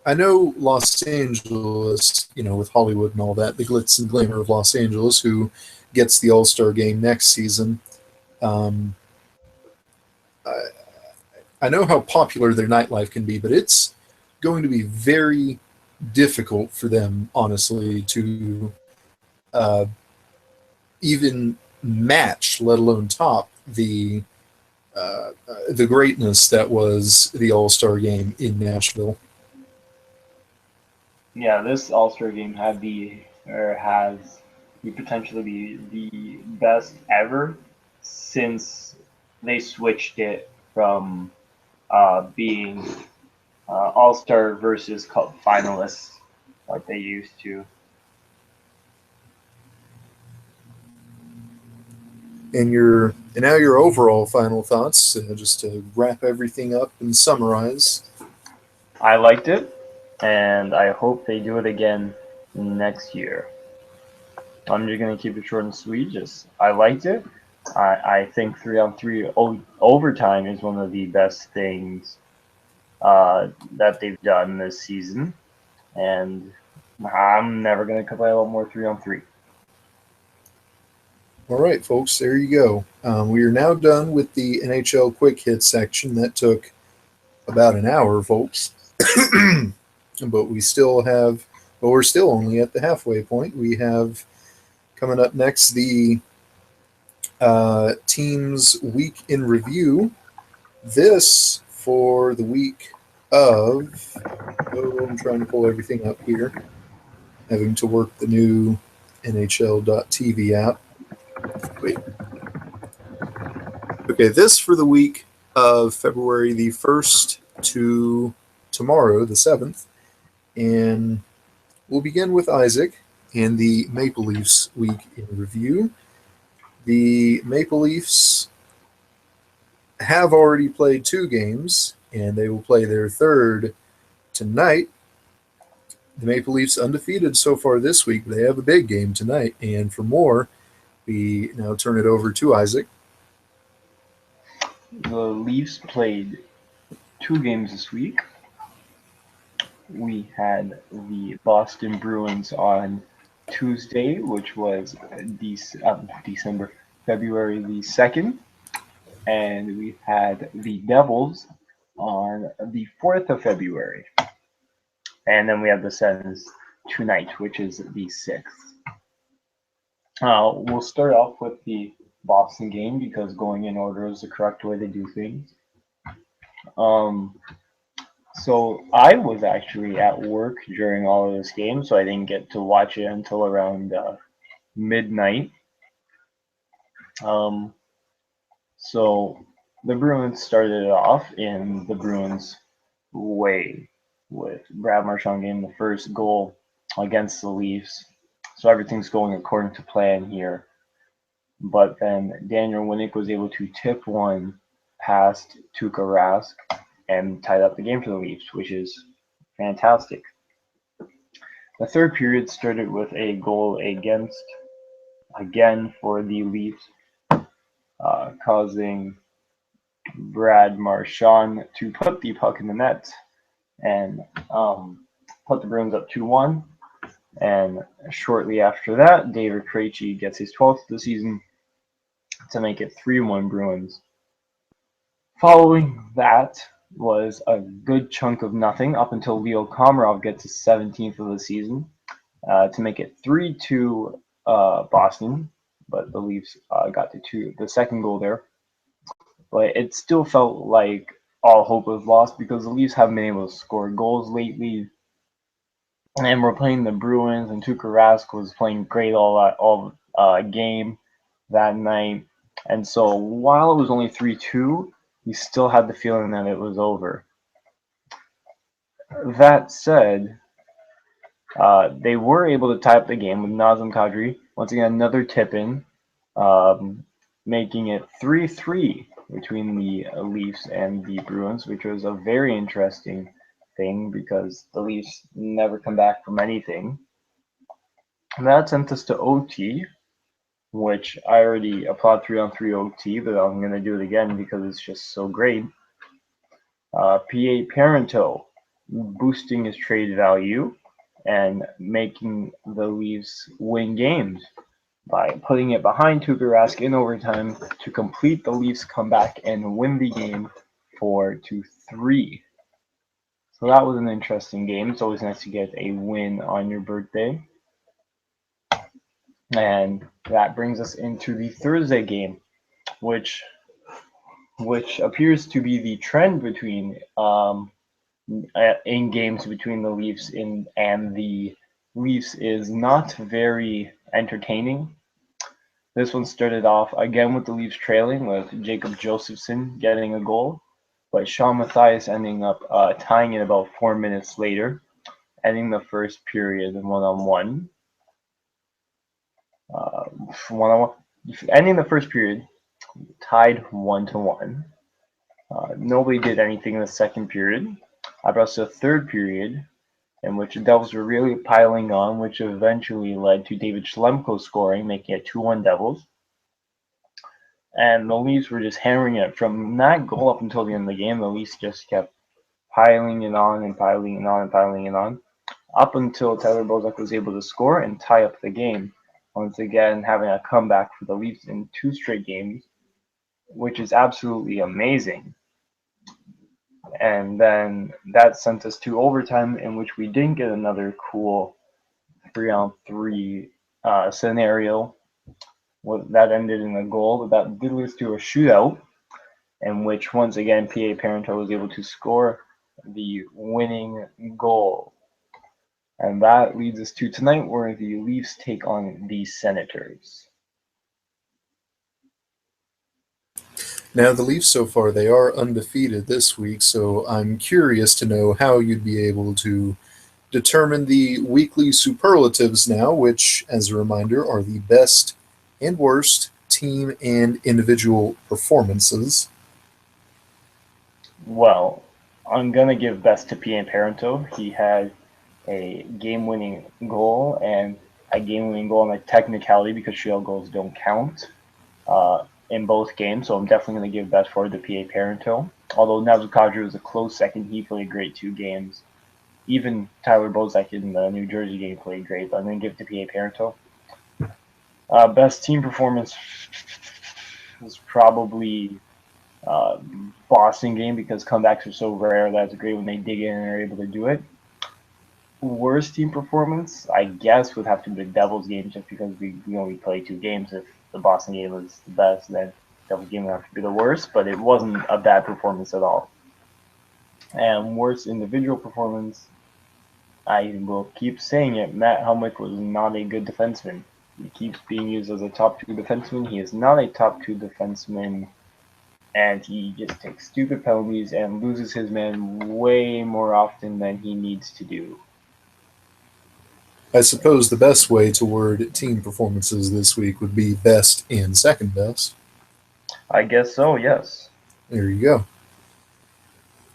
I know Los Angeles, with Hollywood and all that, the glitz and glamour of Los Angeles, who gets the All Star game next season. Um, I, I know how popular their nightlife can be, but it's going to be very difficult for them, honestly, to uh, even match, let alone top the greatness that was the All Star game in Nashville. Yeah, this All Star game has the potential to be the best ever since they switched it from being All Star versus Cup finalists like they used to. And now your overall final thoughts, just to wrap everything up and summarize. I liked it, and I hope they do it again next year. I'm just gonna keep it short and sweet. Just I liked it. I think 3-on-3 overtime is one of the best things that they've done this season, and I'm never gonna complain about more 3-on-3. All right, folks, there you go. We are now done with the NHL quick hit section. That took about an hour, folks. but we still have, but we're still only at the halfway point. We have coming up next the team's week in review. This for the week of, oh, I'm trying to pull everything up here, having to work the new NHL.tv app. Wait. Okay, this for the week of February the 1st to tomorrow, the 7th. And we'll begin with Isaac and the Maple Leafs week in review. The Maple Leafs have already played 2 games, and they will play their third tonight. The Maple Leafs undefeated so far this week, but they have a big game tonight. And for more, we now turn it over to Isaac. The Leafs played 2 games this week. We had the Boston Bruins on Tuesday, which was February the 2nd, and we had the Devils on the 4th of February. And then we have the Sens tonight, which is the 6th. We'll start off with the Boston game because going in order is the correct way to do things. So I was actually at work during all of this game, so I didn't get to watch it until around midnight. So the Bruins started it off in the Bruins way with Brad Marchand getting the first goal against the Leafs. So everything's going according to plan here. But then Daniel Winnick was able to tip one past Tuukka Rask and tied up the game for the Leafs, which is fantastic. The third period started with a goal against, again for the Leafs, causing Brad Marchand to put the puck in the net and put the Bruins up 2-1. And shortly after that, David Krejci gets his 12th of the season to make it 3-1 Bruins. Following that was a good chunk of nothing up until Leo Komarov gets his 17th of the season to make it 3-2 Boston, but the Leafs got the second goal there. But it still felt like all hope was lost because the Leafs haven't been able to score goals lately. And we're playing the Bruins, and Tuukka Rask was playing great all game that night. And so while it was only 3-2, you still had the feeling that it was over. That said, they were able to tie up the game with Nazem Kadri. Once again, another tip-in, making it 3-3 between the Leafs and the Bruins, which was a very interesting thing because the Leafs never come back from anything. And that sent us to OT, which I already applaud 3-on-3 OT, but I'm going to do it again because it's just so great. P.A. Parento boosting his trade value and making the Leafs win games by putting it behind Tuukka Rask in overtime to complete the Leafs' comeback and win the game 4-3. So that was an interesting game. It's always nice to get a win on your birthday. And that brings us into the Thursday game, which appears to be the trend between in games between the Leafs and the Leafs is not very entertaining. This one started off again with the Leafs trailing, with Jacob Josephson getting a goal, but Sean Matthias ending up tying it about 4 minutes later, ending the first period one-on-one. Ending the first period tied 1-1. Nobody did anything in the second period. I brought us to the third period, in which the Devils were really piling on, which eventually led to David Schlemko scoring, making it 2-1 Devils. And the Leafs were just hammering it. From that goal up until the end of the game, the Leafs just kept piling it on and piling it on and piling it on, up until Tyler Bozak was able to score and tie up the game. Once again, having a comeback for the Leafs in 2 straight games, which is absolutely amazing. And then that sent us to overtime, in which we didn't get another cool 3-on-3 scenario. That ended in a goal, but that did lead to a shootout, in which once again P.A. Parento was able to score the winning goal. And that leads us to tonight, where the Leafs take on the Senators. Now, the Leafs so far, they are undefeated this week, so I'm curious to know how you'd be able to determine the weekly superlatives now, which, as a reminder, are the best and worst team and individual performances. Well, I'm going to give best to P.A. Parento. He had a game-winning goal and a game-winning goal on a technicality because shootout goals don't count in both games. So I'm definitely going to give best forward to P.A. Parento. Although Nazem Kadri was a close second, he played great 2 games. Even Tyler Bozak in the New Jersey game played great, but I'm going to give it to P.A. Parento. Best team performance was probably Boston game because comebacks are so rare. That's great when they dig in and are able to do it. Worst team performance, I guess, would have to be the Devils game, just because we only play 2 games. If the Boston game was the best, then Devils game would have to be the worst. But it wasn't a bad performance at all. And worst individual performance, I will keep saying it. Matt Helmick was not a good defenseman. He keeps being used as a top 2 defenseman. He is not a top 2 defenseman. And he just takes stupid penalties and loses his man way more often than he needs to do. I suppose the best way to word team performances this week would be best and second best. I guess so, yes. There you go.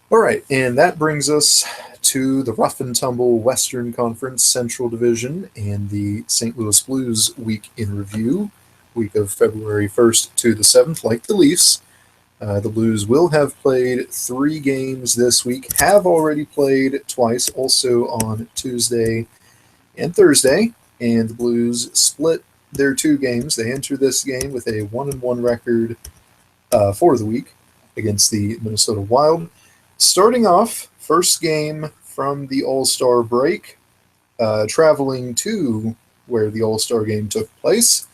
All right, and that brings us to the rough and tumble Western Conference Central Division and the St. Louis Blues week in review, week of February 1st to the 7th, like the Leafs. The Blues will have played 3 games this week, have already played twice, also on Tuesday and Thursday, and the Blues split their two games. They enter this game with a 1-1 record for the week against the Minnesota Wild. Starting off, first game from the All-Star break, traveling to where the All-Star game took place.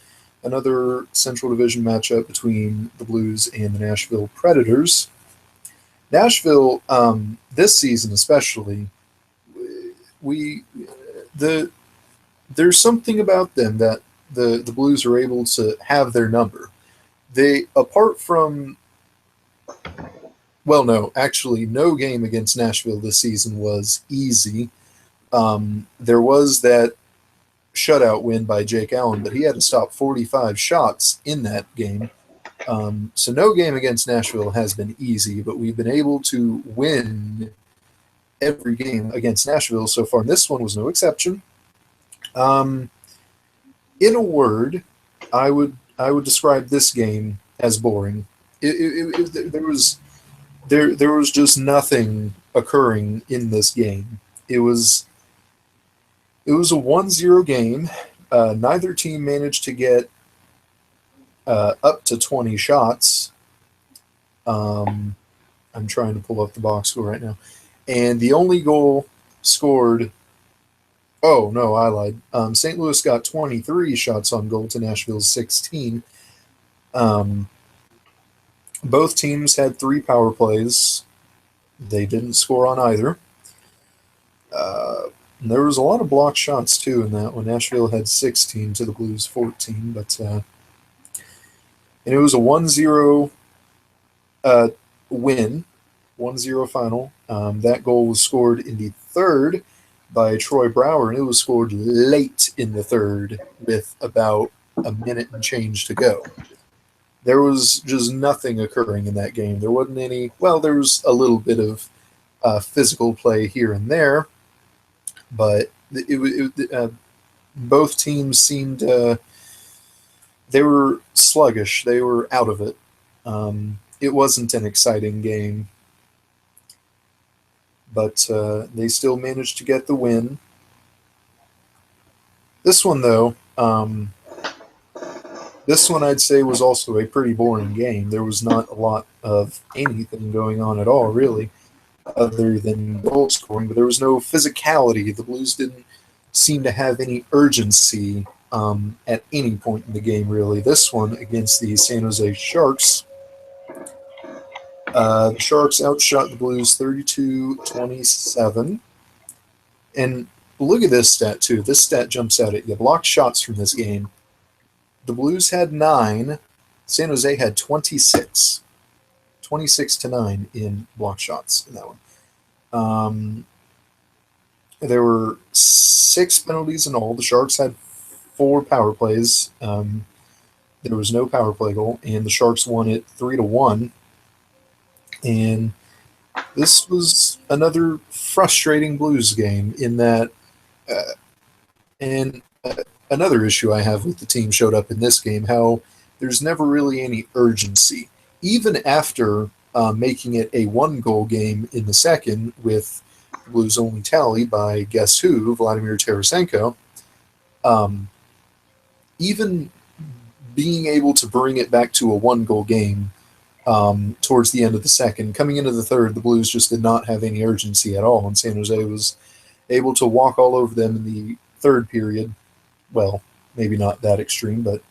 Another Central Division matchup between the Blues and the Nashville Predators. Nashville, this season especially, we there's something about them that the Blues are able to have their number. They, apart from, well, no, actually, no game against Nashville this season was easy. There was that shutout win by Jake Allen, but he had to stop 45 shots in that game. So no game against Nashville has been easy, but we've been able to win every game against Nashville so far, and this one was no exception. In a word, I would describe this game as boring. There was just nothing occurring in this game. It was a 1-0 game. Neither team managed to get up to 20 shots. I'm trying to pull up the box score right now. And the only goal scored. Oh, no, I lied. St. Louis got 23 shots on goal to Nashville's 16. Both teams had 3 power plays. They didn't score on either. There was a lot of blocked shots, too, in that one. Nashville had 16 to the Blues 14. And it was a 1-0 win, 1-0 final. That goal was scored in the third by Troy Brouwer, and it was scored late in the third with about a minute and change to go. There was just nothing occurring in that game. There wasn't any. Well, there was a little bit of physical play here and there, but both teams seemed they were sluggish. They were out of it. It wasn't an exciting game, but they still managed to get the win. This one, though, this one I'd say was also a pretty boring game. There was not a lot of anything going on at all, really, other than goal scoring, but there was no physicality. The Blues didn't seem to have any urgency at any point in the game, really. This one against the San Jose Sharks, the Sharks outshot the Blues 32-27. And look at this stat, too. This stat jumps out at you. Blocked shots from this game. The Blues had 9. San Jose had 26. 26-9 in block shots in that one. There were 6 penalties in all. The Sharks had 4 power plays. There was no power play goal, and the Sharks won it 3-1. And this was another frustrating Blues game in that, another issue I have with the team showed up in this game, how there's never really any urgency. Even after making it a 1-goal game in the second with Blues only tally by guess who, Vladimir Tarasenko, even being able to bring it back to a 1-goal game towards the end of the second, coming into the third, the Blues just did not have any urgency at all, and San Jose was able to walk all over them in the third period. Well, maybe not that extreme, but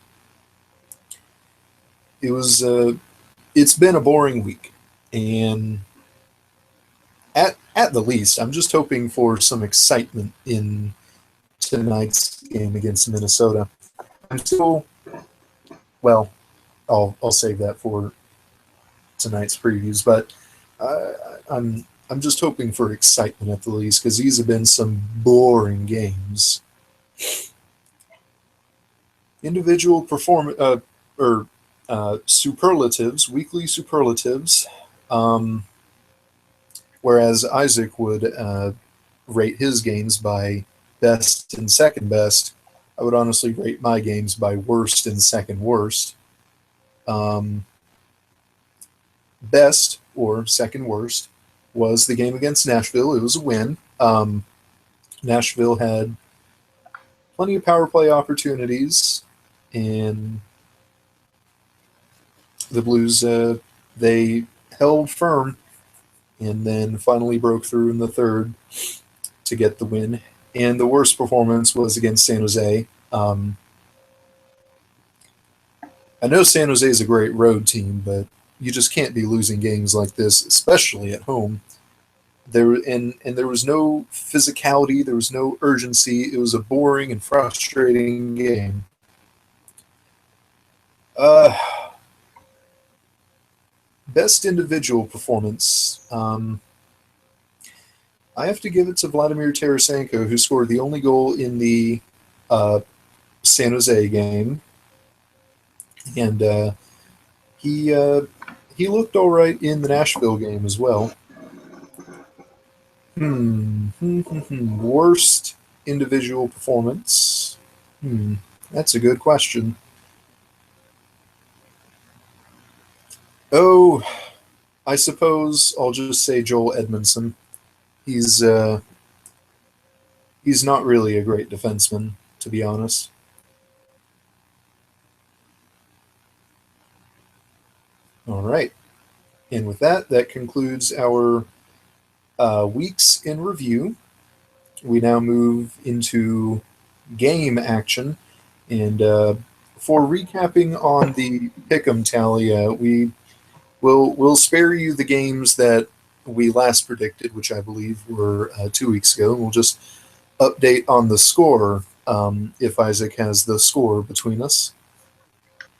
it was. It's been a boring week, and at the least, I'm just hoping for some excitement in tonight's game against Minnesota. I'm still, well, I'll save that for tonight's previews, but I'm just hoping for excitement at the least, because these have been some boring games. Individual superlatives, weekly superlatives. Whereas Isaac would rate his games by best and second best, I would honestly rate my games by worst and second worst. Best or second worst was the game against Nashville. It was a win. Nashville had plenty of power play opportunities. and the Blues they held firm and then finally broke through in the third to get the win. And the worst performance was against San Jose. I know San Jose is a great road team, but you just can't be losing games like this, especially at home. There was no physicality, there was no urgency. It was a boring and frustrating game. Uh, Best individual performance. I have to give it to Vladimir Tarasenko, who scored the only goal in the uh, San Jose game, and he he looked all right in the Nashville game as well. Worst individual performance. That's a good question. Oh, I suppose I'll just say Joel Edmondson. He's uh, he's not really a great defenseman, to be honest. All right, and with that, that concludes our weeks in review. We now move into game action, and for recapping on the pick'em tally, we'll spare you the games that we last predicted, which I believe were 2 weeks ago. We'll just update on the score if Isaac has the score between us.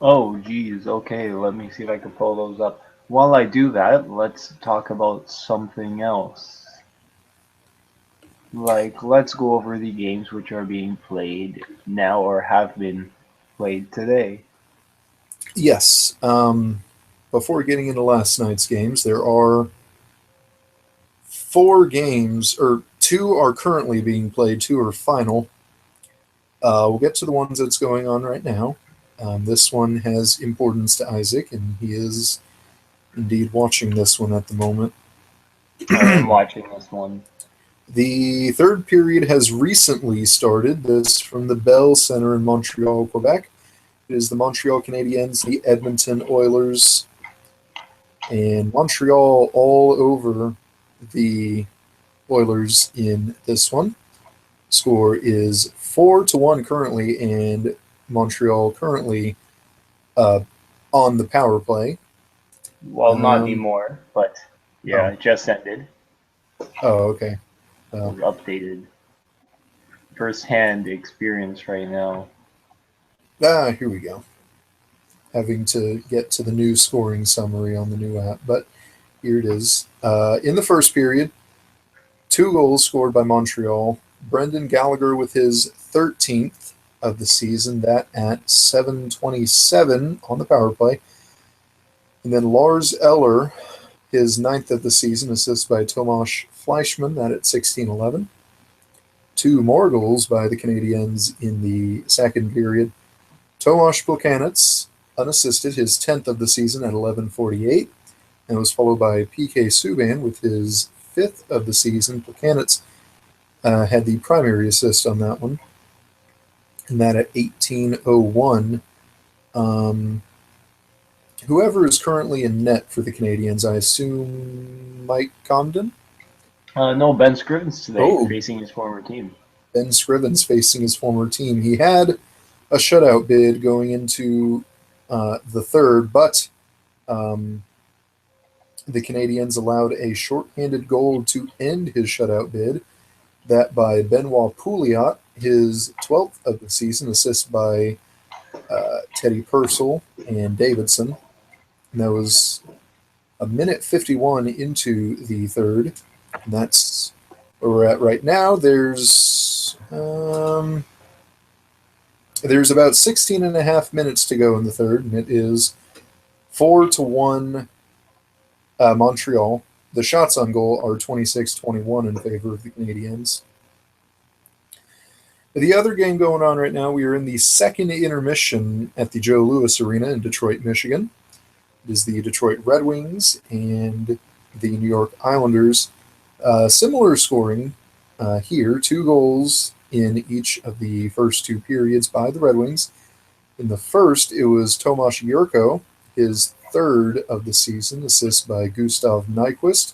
Oh, geez. Okay, let me see if I can pull those up. While I do that, let's talk about something else. Like, let's go over the games which are being played now or have been played today. Yes. Before getting into last night's games, there are 4 games, or 2 are currently being played, 2 are final. We'll get to the ones that's going on right now. This one has importance to Isaac, and he is indeed watching this one at the moment. I am watching this one. The third period has recently started. This from the Bell Center in Montreal, Quebec. It is the Montreal Canadiens, the Edmonton Oilers, and Montreal all over the Oilers in this one. Score is 4-1 currently, and Montreal currently on the power play. Well, not anymore, but yeah, it just ended. Oh, okay. It was updated. First-hand experience right now. Here we go. Having to get to the new scoring summary on the new app, but here it is. In the first period, 2 goals scored by Montreal. Brendan Gallagher with his 13th of the season, that at 7:27 on the power play. And then Lars Eller, his 9th of the season, assist by Tomas Fleischmann, that at 16:11. 2 more goals by the Canadiens in the second period. Tomas Plekanec, unassisted, his 10th of the season at 11:48, and was followed by PK Subban with his 5th of the season. Plekanec had the primary assist on that one, and that at 18:01. Whoever is currently in net for the Canadiens, I assume Mike Condon? No, Ben Scrivens today, facing his former team. Ben Scrivens facing his former team. He had a shutout bid going into the third, but the Canadiens allowed a shorthanded goal to end his shutout bid. That by Benoit Pouliot, his 12th of the season, assist by Teddy Purcell and Davidson. And that was a minute 51 into the third. And that's where we're at right now. There's about 16 and a half minutes to go in the third, and it is 4-1 Montreal. The shots on goal are 26-21 in favor of the Canadiens. The other game going on right now, we are in the second intermission at the Joe Louis Arena in Detroit, Michigan. It is the Detroit Red Wings and the New York Islanders. Similar scoring here, 2 goals in each of the first 2 periods by the Red Wings. In the first, it was Tomasz Jurko, his third of the season, assist by Gustav Nyquist.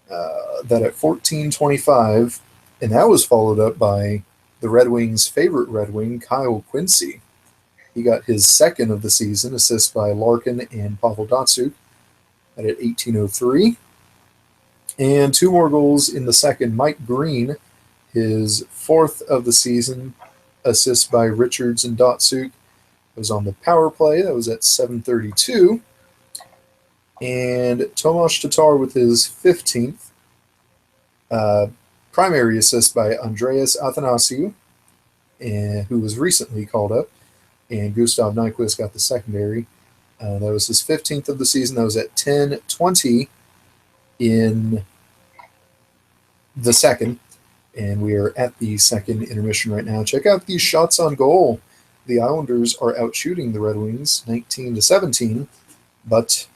That at 14:25, and that was followed up by the Red Wings' favorite Red Wing, Kyle Quincy. He got his second of the season, assist by Larkin and Pavel Datsyuk, at 18:03. And two more goals in the second. Mike Green, his fourth of the season, assist by Richards and Datsyuk. It was on the power play. That was at 7:32. And Tomasz Tatar with his 15th. Primary assist by Andreas Athanasiou, who was recently called up. And Gustav Nyquist got the secondary. That was his 15th of the season. That was at 10:20 in the second. And we are at the second intermission right now. Check out these shots on goal. The Islanders are out shooting the Red Wings 19-17, but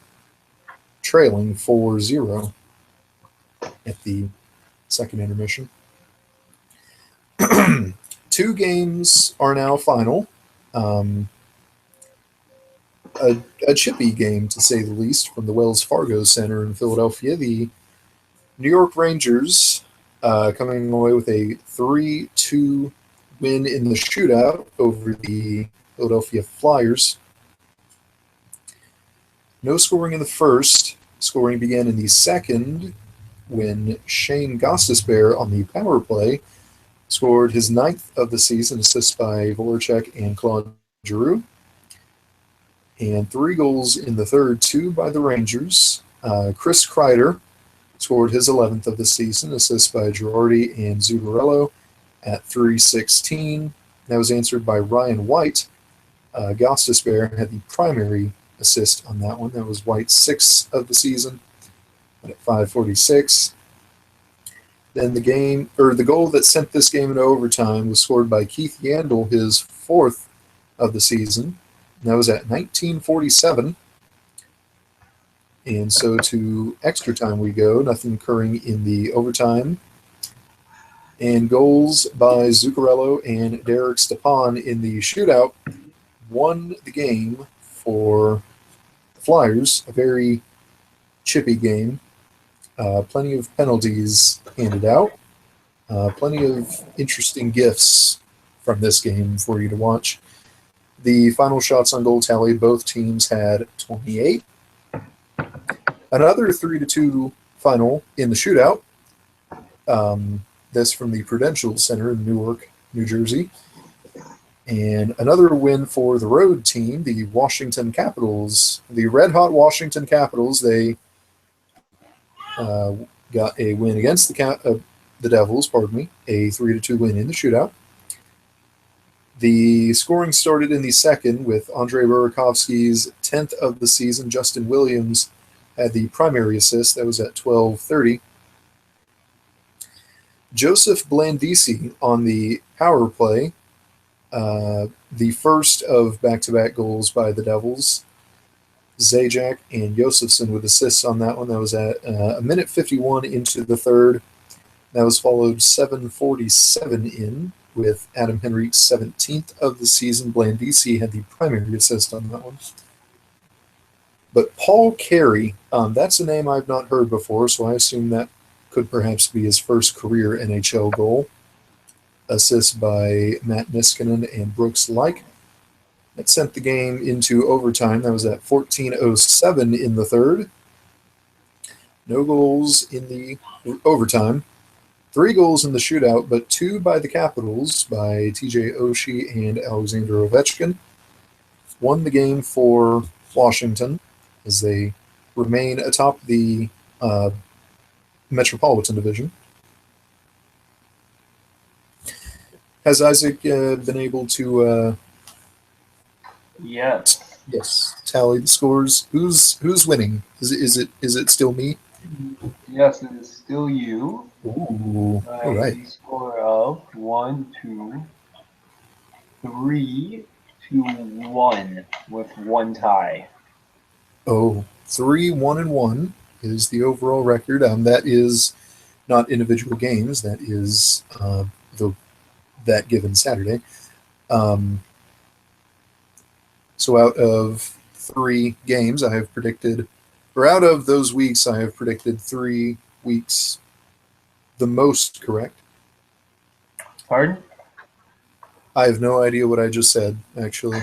trailing 4-0 at the second intermission. Two games are now final. A chippy game, to say the least, from the Wells Fargo Center in Philadelphia. The New York Rangers coming away with a 3-2 win in the shootout over the Philadelphia Flyers. No scoring in the first. Scoring began in the second when Shane Gostisbehere on the power play scored his 9th of the season, assist by Voracek and Claude Giroux. And 3 goals in the third, 2 by the Rangers. Chris Kreider scored his 11th of the season, assist by Girardi and Zuccarello at 3:16. That was answered by Ryan White. Gostisbehere had the primary assist on that one. That was White's 6th of the season at 5:46. Then the goal that sent this game into overtime was scored by Keith Yandel, his 4th of the season. And that was at 19:47. And so to extra time we go, nothing occurring in the overtime. And goals by Zuccarello and Derek Stepan in the shootout won the game for the Flyers. A very chippy game. Plenty of penalties handed out. Plenty of interesting gifts from this game for you to watch. The final shots on goal tally, both teams had 28. Another 3-2 final in the shootout. This from the Prudential Center in Newark, New Jersey. And another win for the road team, the Washington Capitals. The red-hot Washington Capitals, they got a win against the Devils, a 3-2 win in the shootout. The scoring started in the second with Andrei Burakovsky's 10th of the season. Justin Williams had the primary assist. That was at 12:30. Joseph Blandisi on the power play, the first of back-to-back goals by the Devils. Zajac and Josefsson with assists on that one. That was at a minute 51 into the third. That was followed 7:47 in with Adam Henrique's 17th of the season. Blandisi had the primary assist on that one. But Paul Carey, that's a name I've not heard before, so I assume that could perhaps be his first career NHL goal. Assist by Matt Niskanen and Brooks Laich. That sent the game into overtime. That was at 14:07 in the third. No goals in the overtime. 3 goals in the shootout, but 2 by the Capitals, by TJ Oshie and Alexander Ovechkin. Won the game for Washington as they remain atop the Metropolitan Division. Has Isaac been able to Yes. tally the scores? Who's winning? Is it still me? Yes, it is still you. Ooh, all right. A score of 3-1 with 1 tie. Oh, 3-1-1 is the overall record. That is not individual games. That is that given Saturday. So out of 3 games, I have predicted, or out of those weeks, I have predicted 3 weeks the most correct. Pardon? I have no idea what I just said, actually,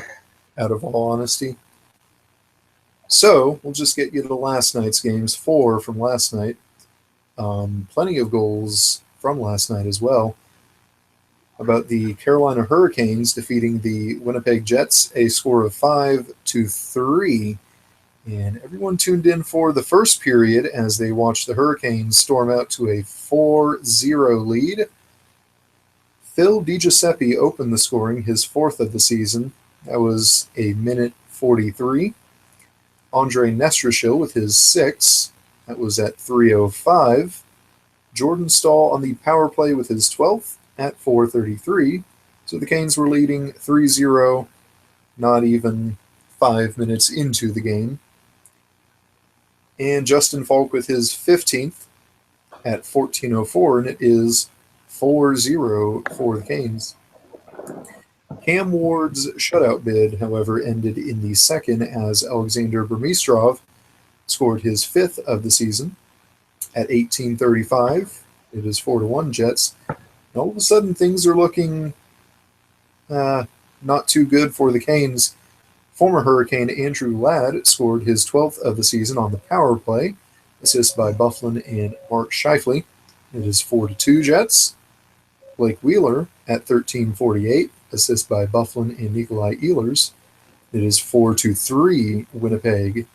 out of all honesty. So we'll just get you to last night's games. 4 from last night. Plenty of goals from last night as well. About the Carolina Hurricanes defeating the Winnipeg Jets, a score of 5-3. And everyone tuned in for the first period as they watched the Hurricanes storm out to a 4-0 lead. Phil DiGiuseppe opened the scoring, his 4th of the season. That was a minute 43. Andre Nestrashil with his 6th. That was at 3:05. Jordan Stahl on the power play with his 12th at 4:33. So the Canes were leading 3-0, not even 5 minutes into the game. And Justin Falk with his 15th at 14:04, and it is 4-0 for the Canes. Cam Ward's shutout bid, however, ended in the second as Alexander Burmistrov scored his 5th of the season at 18:35. It is 4-1 Jets. And all of a sudden, things are looking not too good for the Canes. Former Hurricane Andrew Ladd scored his 12th of the season on the power play, assist by Bufflin and Mark Scheifele. It is 4-2 Jets. Blake Wheeler at 13:48, assist by Bufflin and Nikolai Ehlers. It is 4-3 Winnipeg,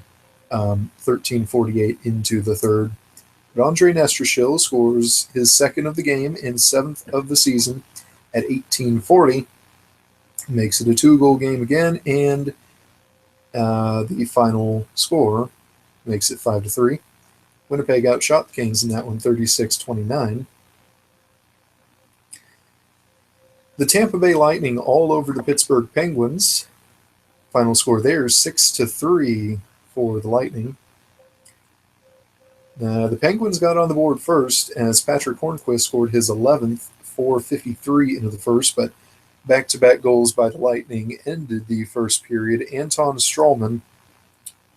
13:48 into the third. But Andre Nestrashil scores his 2nd of the game and 7th of the season at 18:40. Makes it a 2-goal game again, and the final score makes it 5-3. Winnipeg outshot the Canes in that one, 36-29. The Tampa Bay Lightning all over the Pittsburgh Penguins. Final score there is 6-3 for the Lightning. The Penguins got on the board first as Patrick Hornquist scored his 11th, 4:53 into the first, but back-to-back goals by the Lightning ended the first period. Anton Strawman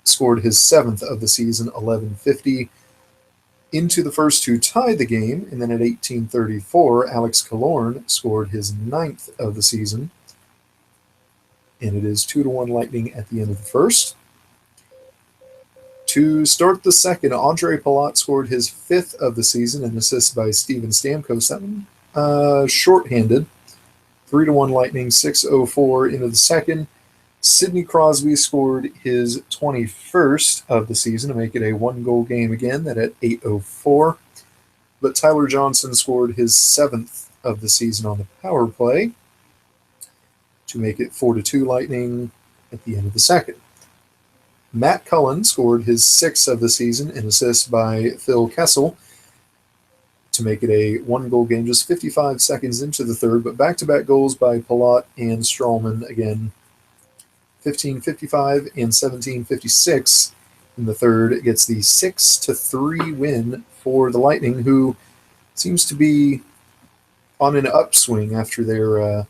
scored his 7th of the season, 11:50 into the first to tie the game, and then at 18:34, Alex Killorn scored his 9th of the season, and it is 2-1 Lightning at the end of the first. To start the second, Andre Palat scored his 5th of the season, an assist by Steven Stamkos. That one shorthanded. 3-1 Lightning, 6:04 into the second. Sidney Crosby scored his 21st of the season to make it a 1-goal game again, that at 8:04. But Tyler Johnson scored his 7th of the season on the power play to make it 4-2 Lightning at the end of the second. Matt Cullen scored his 6th of the season, an assist by Phil Kessel to make it a 1-goal game just 55 seconds into the third, but back-to-back goals by Palat and Strawman again, 15:55 and 17:56 in the third. It gets the 6-3 win for the Lightning, who seems to be on an upswing after their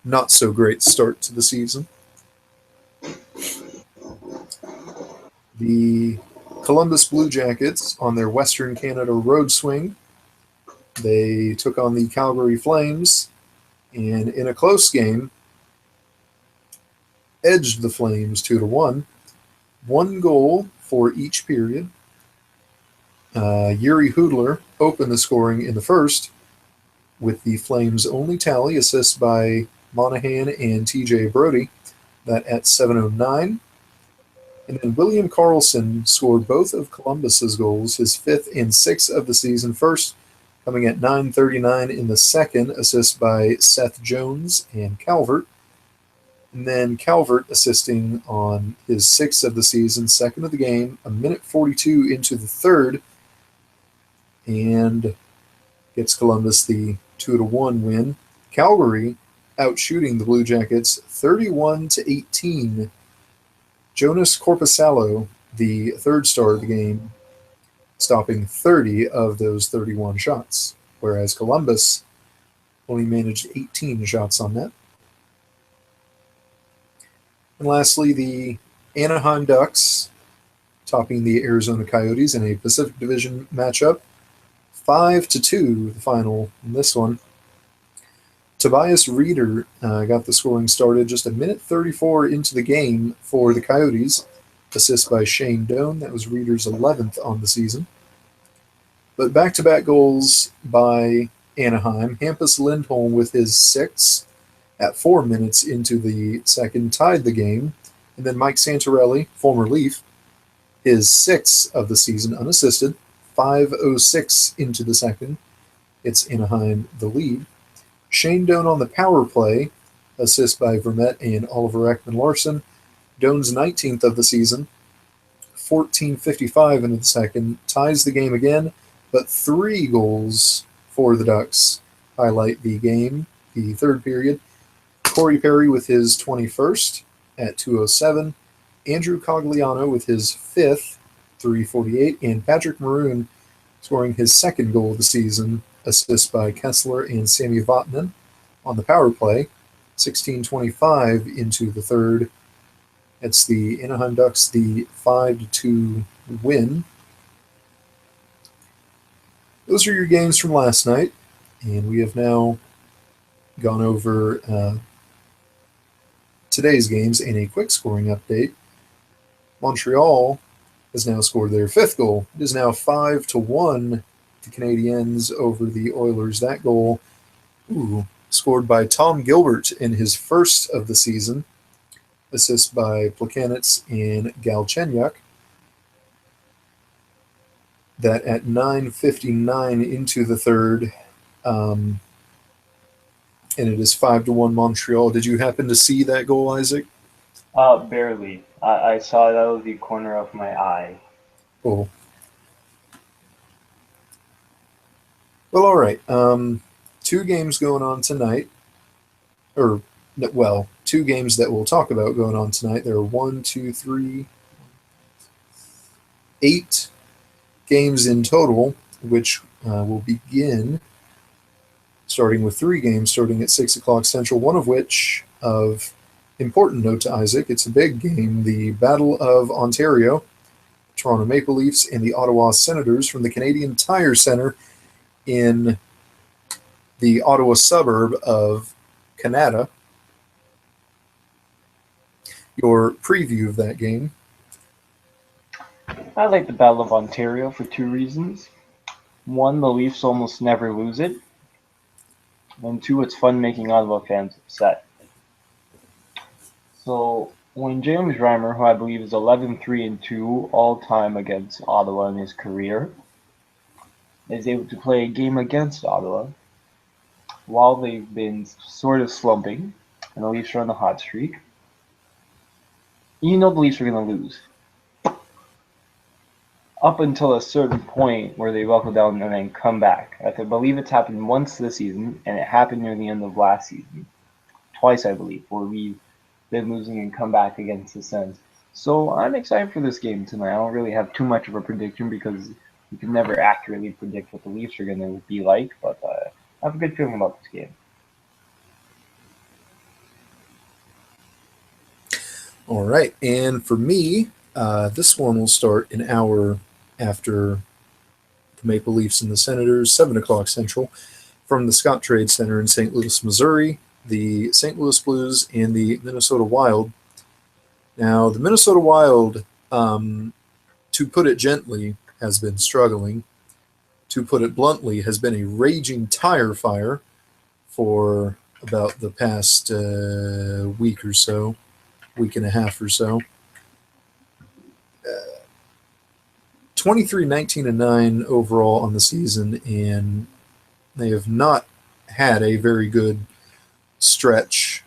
not-so-great start to the season. The Columbus Blue Jackets on their Western Canada road swing. They took on the Calgary Flames, and in a close game, edged the Flames 2-1. 1 goal for each period. Yuri Hudler opened the scoring in the first, with the Flames' only tally, assists by Monahan and TJ Brody, that at 7:09. And then William Karlsson scored both of Columbus's goals, his 5th and 6th of the season. First, coming at 9:39 in the second, assist by Seth Jones and Calvert. And then Calvert assisting on his 6th of the season, 2nd of the game, a minute 42 into the third, and gets Columbus the 2-1 win. Calgary outshooting the Blue Jackets 31-18. Jonas Korpisalo, the third star of the game, stopping 30 of those 31 shots, whereas Columbus only managed 18 shots on net. And lastly, the Anaheim Ducks topping the Arizona Coyotes in a Pacific Division matchup. 5-2, the final in this one. Tobias Reeder got the scoring started just a minute 34 into the game for the Coyotes. Assist by Shane Doan. That was Reeder's 11th on the season. But back-to-back goals by Anaheim. Hampus Lindholm with his 6th at 4 minutes into the second tied the game. And then Mike Santorelli, former Leaf, his 6th of the season unassisted. 5:06 into the second. It's Anaheim the lead. Shane Doan on the power play, assist by Vermette and Oliver Ekman-Larsson. Doan's 19th of the season. 14:55 into the second, ties the game again, but 3 goals for the Ducks highlight the game, the third period. Corey Perry with his 21st at 2:07. Andrew Cogliano with his 5th, 3:48, and Patrick Maroon scoring his 2nd goal of the season, assist by Kessler and Sami Vatanen on the power play. 16:25 into the third. It's the Anaheim Ducks, the 5-2 win. Those are your games from last night, and we have now gone over today's games in a quick scoring update. Montreal has now scored their 5th goal. It is now 5-1, the Canadiens over the Oilers. That goal, scored by Tom Gilbert in his 1st of the season. Assist by Plekanec and Galchenyuk. That at 9:59 into the third, and it is 5-1 Montreal. Did you happen to see that goal, Isaac? Barely. I saw it out of the corner of my eye. Cool. Well, all right. 2 games going on tonight, or well, 2 games that we'll talk about going on tonight. There are 1, 2, 3, 8 games in total, which will begin starting with 3 games starting at 6 o'clock Central, one of which of important note to Isaac. It's a big game, the Battle of Ontario, Toronto Maple Leafs and the Ottawa Senators from the Canadian Tire Centre in the Ottawa suburb of Canada. Your preview of that game. I like the Battle of Ontario for 2 reasons. 1, the Leafs almost never lose it. And 2, it's fun making Ottawa fans upset. So when James Reimer, who I believe is 11-3-2 all-time against Ottawa in his career, is able to play a game against Ottawa while they've been sort of slumping and the Leafs are on the hot streak, you know the Leafs are going to lose. Up until a certain point where they buckle down and then come back. I believe it's happened once this season, and it happened near the end of last season. Twice, I believe, where we've been losing and come back against the Sens. So I'm excited for this game tonight. I don't really have too much of a prediction because you can never accurately predict what the Leafs are going to be like, but I have a good feeling about this game. All right, and for me, this one will start an hour after the Maple Leafs and the Senators, 7 o'clock Central, from the Scott Trade Center in St. Louis, Missouri, the St. Louis Blues and the Minnesota Wild. Now, the Minnesota Wild, to put it gently, has been struggling. To put it bluntly, has been a raging tire fire for about the past week or so, week and a half or so. 23-19-9 overall on the season, and they have not had a very good stretch.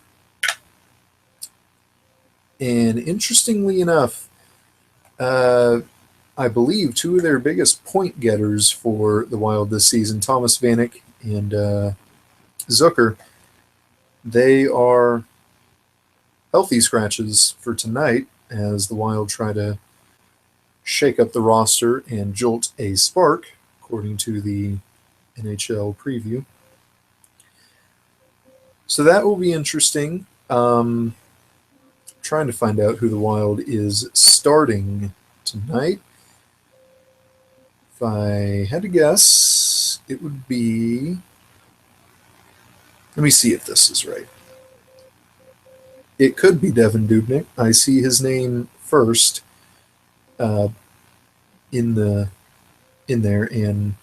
And interestingly enough, I believe 2 of their biggest point getters for the Wild this season, Thomas Vanek and Zucker, they are healthy scratches for tonight as the Wild try to shake up the roster and jolt a spark, according to the NHL preview. So that will be interesting. trying to find out who the Wild is starting tonight. If I had to guess, it would be. Let me see if this is right. It could be Devin Dubnik. I see his name first uh, in there, and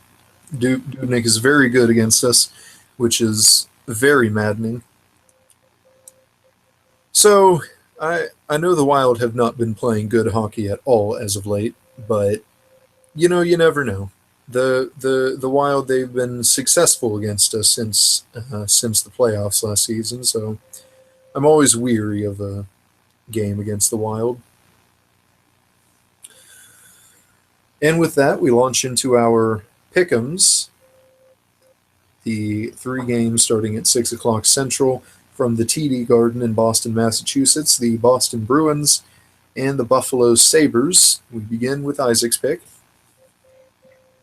Dubnik is very good against us, which is very maddening. So I know the Wild have not been playing good hockey at all as of late, but you never know. The Wild, they've been successful against us since the playoffs last season, so I'm always weary of a game against the Wild. And with that, we launch into our pick'ems. The three games starting at 6 o'clock Central from the TD Garden in Boston, Massachusetts. The Boston Bruins and the Buffalo Sabres. We begin with Isaac's pick.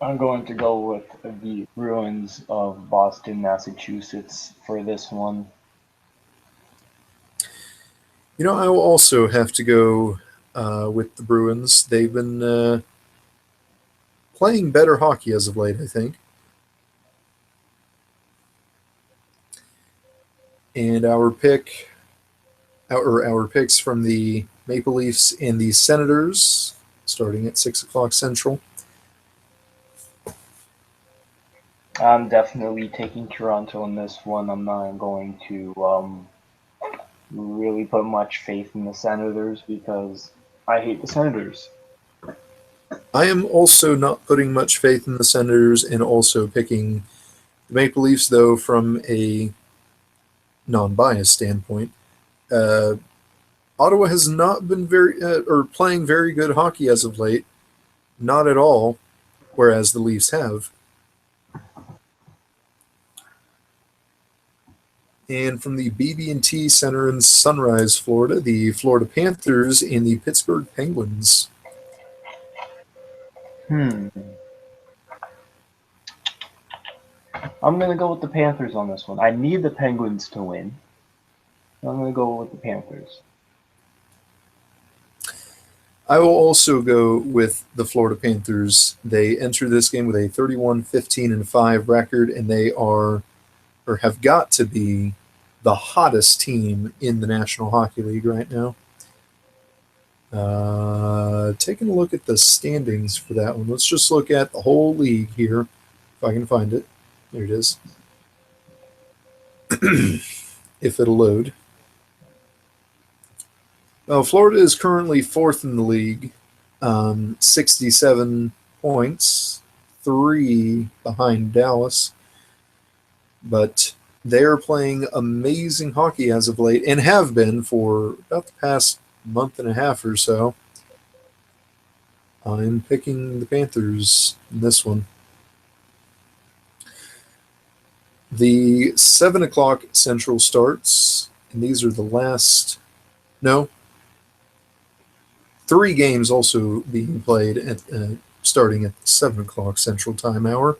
I'm going to go with the Bruins of Boston, Massachusetts for this one. I will also have to go with the Bruins. They've been playing better hockey as of late, I think. And our picks from the Maple Leafs and the Senators, starting at 6 o'clock Central. I'm definitely taking Toronto in this one. I'm not going to really put much faith in the Senators because I hate the Senators. I am also not putting much faith in the Senators and also picking the Maple Leafs, though, from a non-biased standpoint. Uh, Ottawa has not been or playing very good hockey as of late, not at all, whereas the Leafs have. And from the BB&T Center in Sunrise, Florida, the Florida Panthers and the Pittsburgh Penguins. I'm going to go with the Panthers on this one. I need the Penguins to win. I'm going to go with the Panthers. I will also go with the Florida Panthers. They enter this game with a 31-15-5 record, and they are, or have got to be, the hottest team in the National Hockey League right now. Taking a look at the standings for that one. Let's just look at the whole league here, if I can find it. There it is. If it'll load. Well, Florida is currently fourth in the league, 67 points, 3 behind Dallas. But they are playing amazing hockey as of late and have been for about the past month and a half or so. I'm picking the Panthers in this one. The 7 o'clock Central starts, and these are the last. No. 3 games also being played at starting at the 7 o'clock Central Time hour.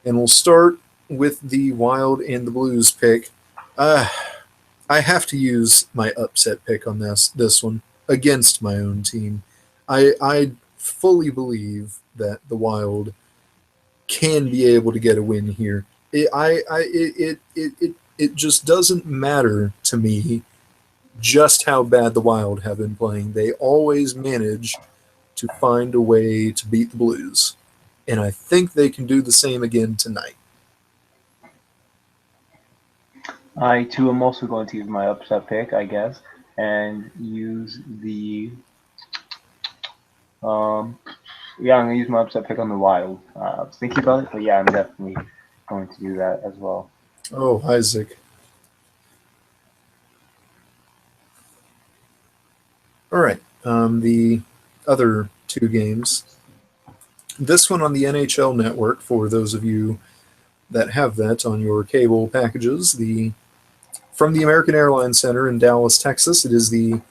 And we'll start with the Wild and the Blues pick. I have to use my upset pick on this one against my own team. I fully believe that the Wild can be able to get a win here. It just doesn't matter to me just how bad the Wild have been playing. They always manage to find a way to beat the Blues. And I think they can do the same again tonight. I, too, am also going to use my upset pick, I guess, and use the... I'm going to use my upset pick on the Wild. I was thinking about it, but yeah, I'm definitely going to do that as well. Oh, Isaac. All right. The other 2 games. This one on the NHL Network, for those of you that have that on your cable packages. From the American Airlines Center in Dallas, Texas, it is the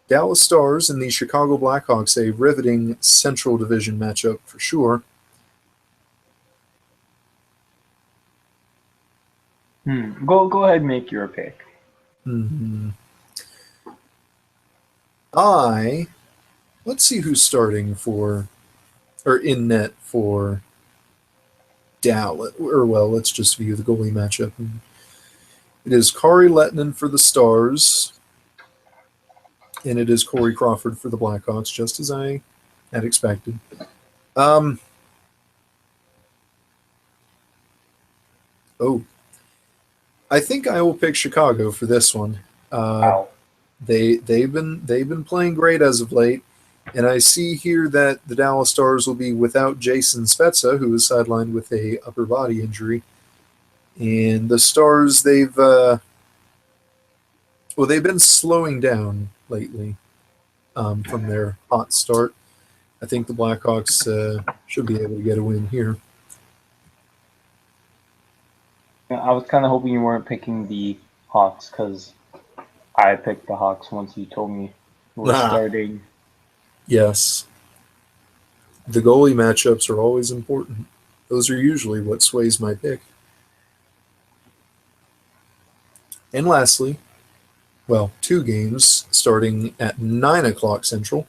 Dallas Stars and the Chicago Blackhawks, a riveting Central Division matchup for sure. Go ahead and make your pick. Mm-hmm. I let's see who's starting for or in net for Dallas. Or well, let's just view the goalie matchup. It is Kari Lettinen for the Stars, and it is Corey Crawford for the Blackhawks, just as I had expected. Um, oh, I think I will pick Chicago for this one. Wow. They've been playing great as of late, and I see here that the Dallas Stars will be without Jason Spezza, who is sidelined with a upper body injury. And the Stars, they've been slowing down lately from their hot start. I think the Blackhawks should be able to get a win here. I was kind of hoping you weren't picking the Hawks because I picked the Hawks once you told me who were Ah, starting. yes, the goalie matchups are always important. Those are usually what sways my pick. And lastly, well, two games starting at 9 o'clock Central.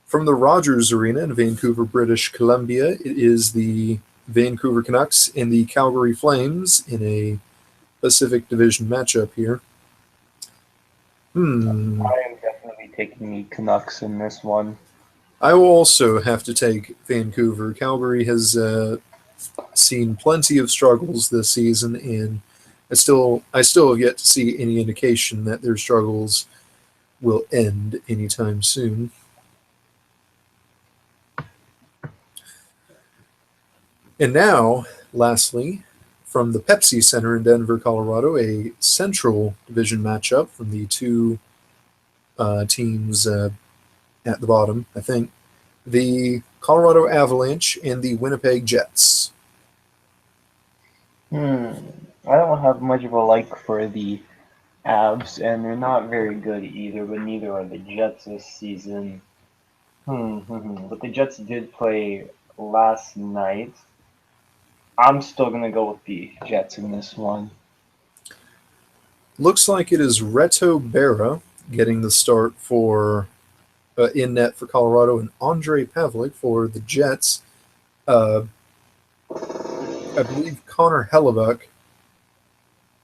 From the Rogers Arena in Vancouver, British Columbia, it is the Vancouver Canucks and the Calgary Flames in a Pacific Division matchup here. Hmm. I am definitely taking the Canucks in this one. I will also have to take Vancouver. Calgary has seen plenty of struggles this season, and I still have yet to see any indication that their struggles will end anytime soon. And now, lastly, from the Pepsi Center in Denver, Colorado, a Central Division matchup from the two teams at the bottom, I think. The Colorado Avalanche and the Winnipeg Jets. Hmm. I don't have much of a like for the Avs, and they're not very good either, but neither are the Jets this season. But the Jets did play last night. I'm still gonna go with the Jets in this one. Looks like it is Reto Berra getting the start for in net for Colorado and Andre Pavlik for the Jets. Uh, I believe Connor Hellebuck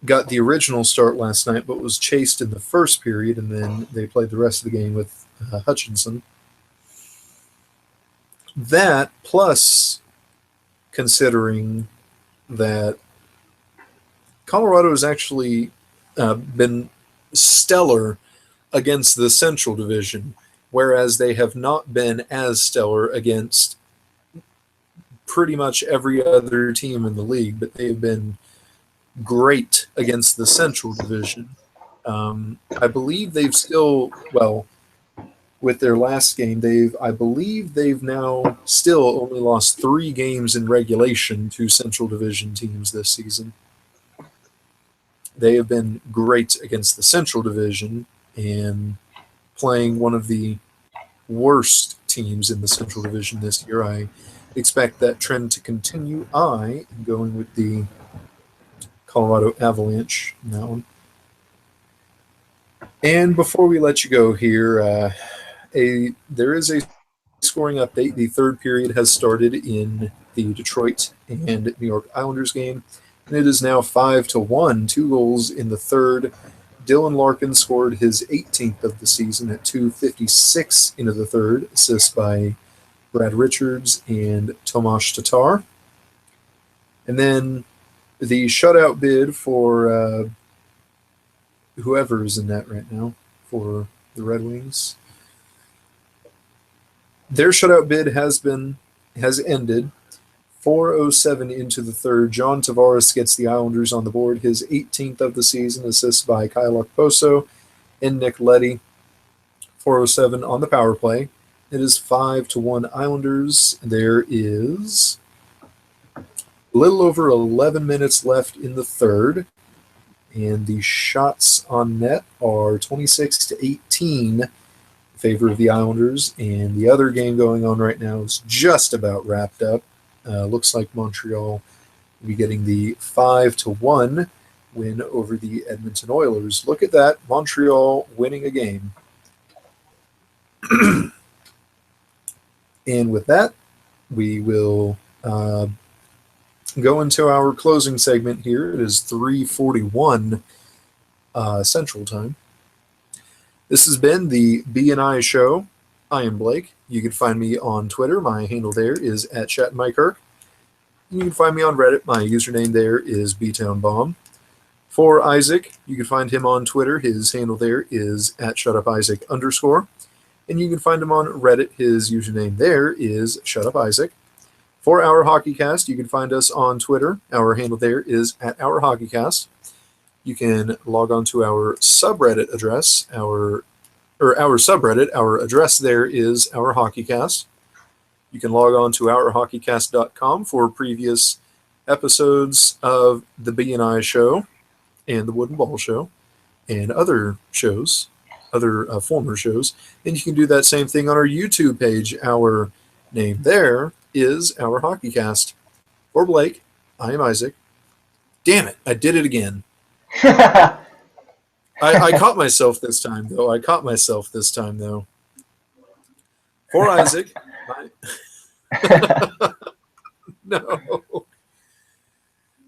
got the original start last night, but was chased in the first period, and then they played the rest of the game with Hutchinson. That plus considering that Colorado has actually been stellar against the Central Division, whereas they have not been as stellar against pretty much every other team in the league, but they've been great against the Central Division. I believe they've still, well, with their last game, I believe they've now still only lost 3 games in regulation to Central Division teams this season. They have been great against the Central Division and playing one of the worst teams in the Central Division this year. I expect that trend to continue. I am going with the Colorado Avalanche in that one. And before we let you go here, there is a scoring update. The third period has started in the Detroit and New York Islanders game, and it is now 5-1. 2 goals in the third. Dylan Larkin scored his 18th of the season at 2:56 into the third, assist by Brad Richards and Tomasz Tatar. And then the shutout bid for whoever is in net right now for the Red Wings. Their shutout bid has ended. 4:07 into the third. John Tavares gets the Islanders on the board, his 18th of the season, assist by Kyle Okposo and Nick Leddy. 4:07 on the power play. It is 5-1 Islanders. There is a little over 11 minutes left in the third, and the shots on net are 26-18 in favor of the Islanders. And the other game going on right now is just about wrapped up. Looks like Montreal will be getting the 5-1 win over the Edmonton Oilers. Look at that, Montreal winning a game. And with that, we will go into our closing segment here. It is 3:41 Central Time. This has been the B&I Show. I am Blake. You can find me on Twitter. My handle there is @ShatMyKirk. You can find me on Reddit. My username there is BTownBomb. For Isaac, you can find him on Twitter. His handle there is @ShutUpIsaac_. And you can find him on Reddit. His username there is ShutUpIsaac. For Our HockeyCast, you can find us on Twitter. Our handle there is @OurHockeyCast. You can log on to our subreddit address, our subreddit. Our address there is Our HockeyCast. You can log on to OurHockeyCast.com for previous episodes of the B&I Show and the Wooden Ball Show and other shows, other former shows. And you can do that same thing on our YouTube page. Our name there is Our HockeyCast. For Blake, I am Isaac. Damn it, I did it again. I caught myself this time, though. For Isaac, no.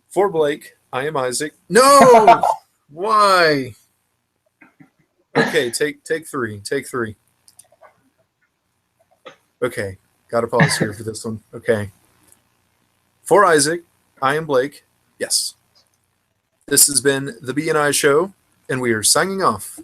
For Blake, I am Isaac. No! Why? Okay, take three. Take three. Okay, gotta pause here for this one. Okay. For Isaac, I am Blake. Yes. This has been the B&I Show, and we are signing off.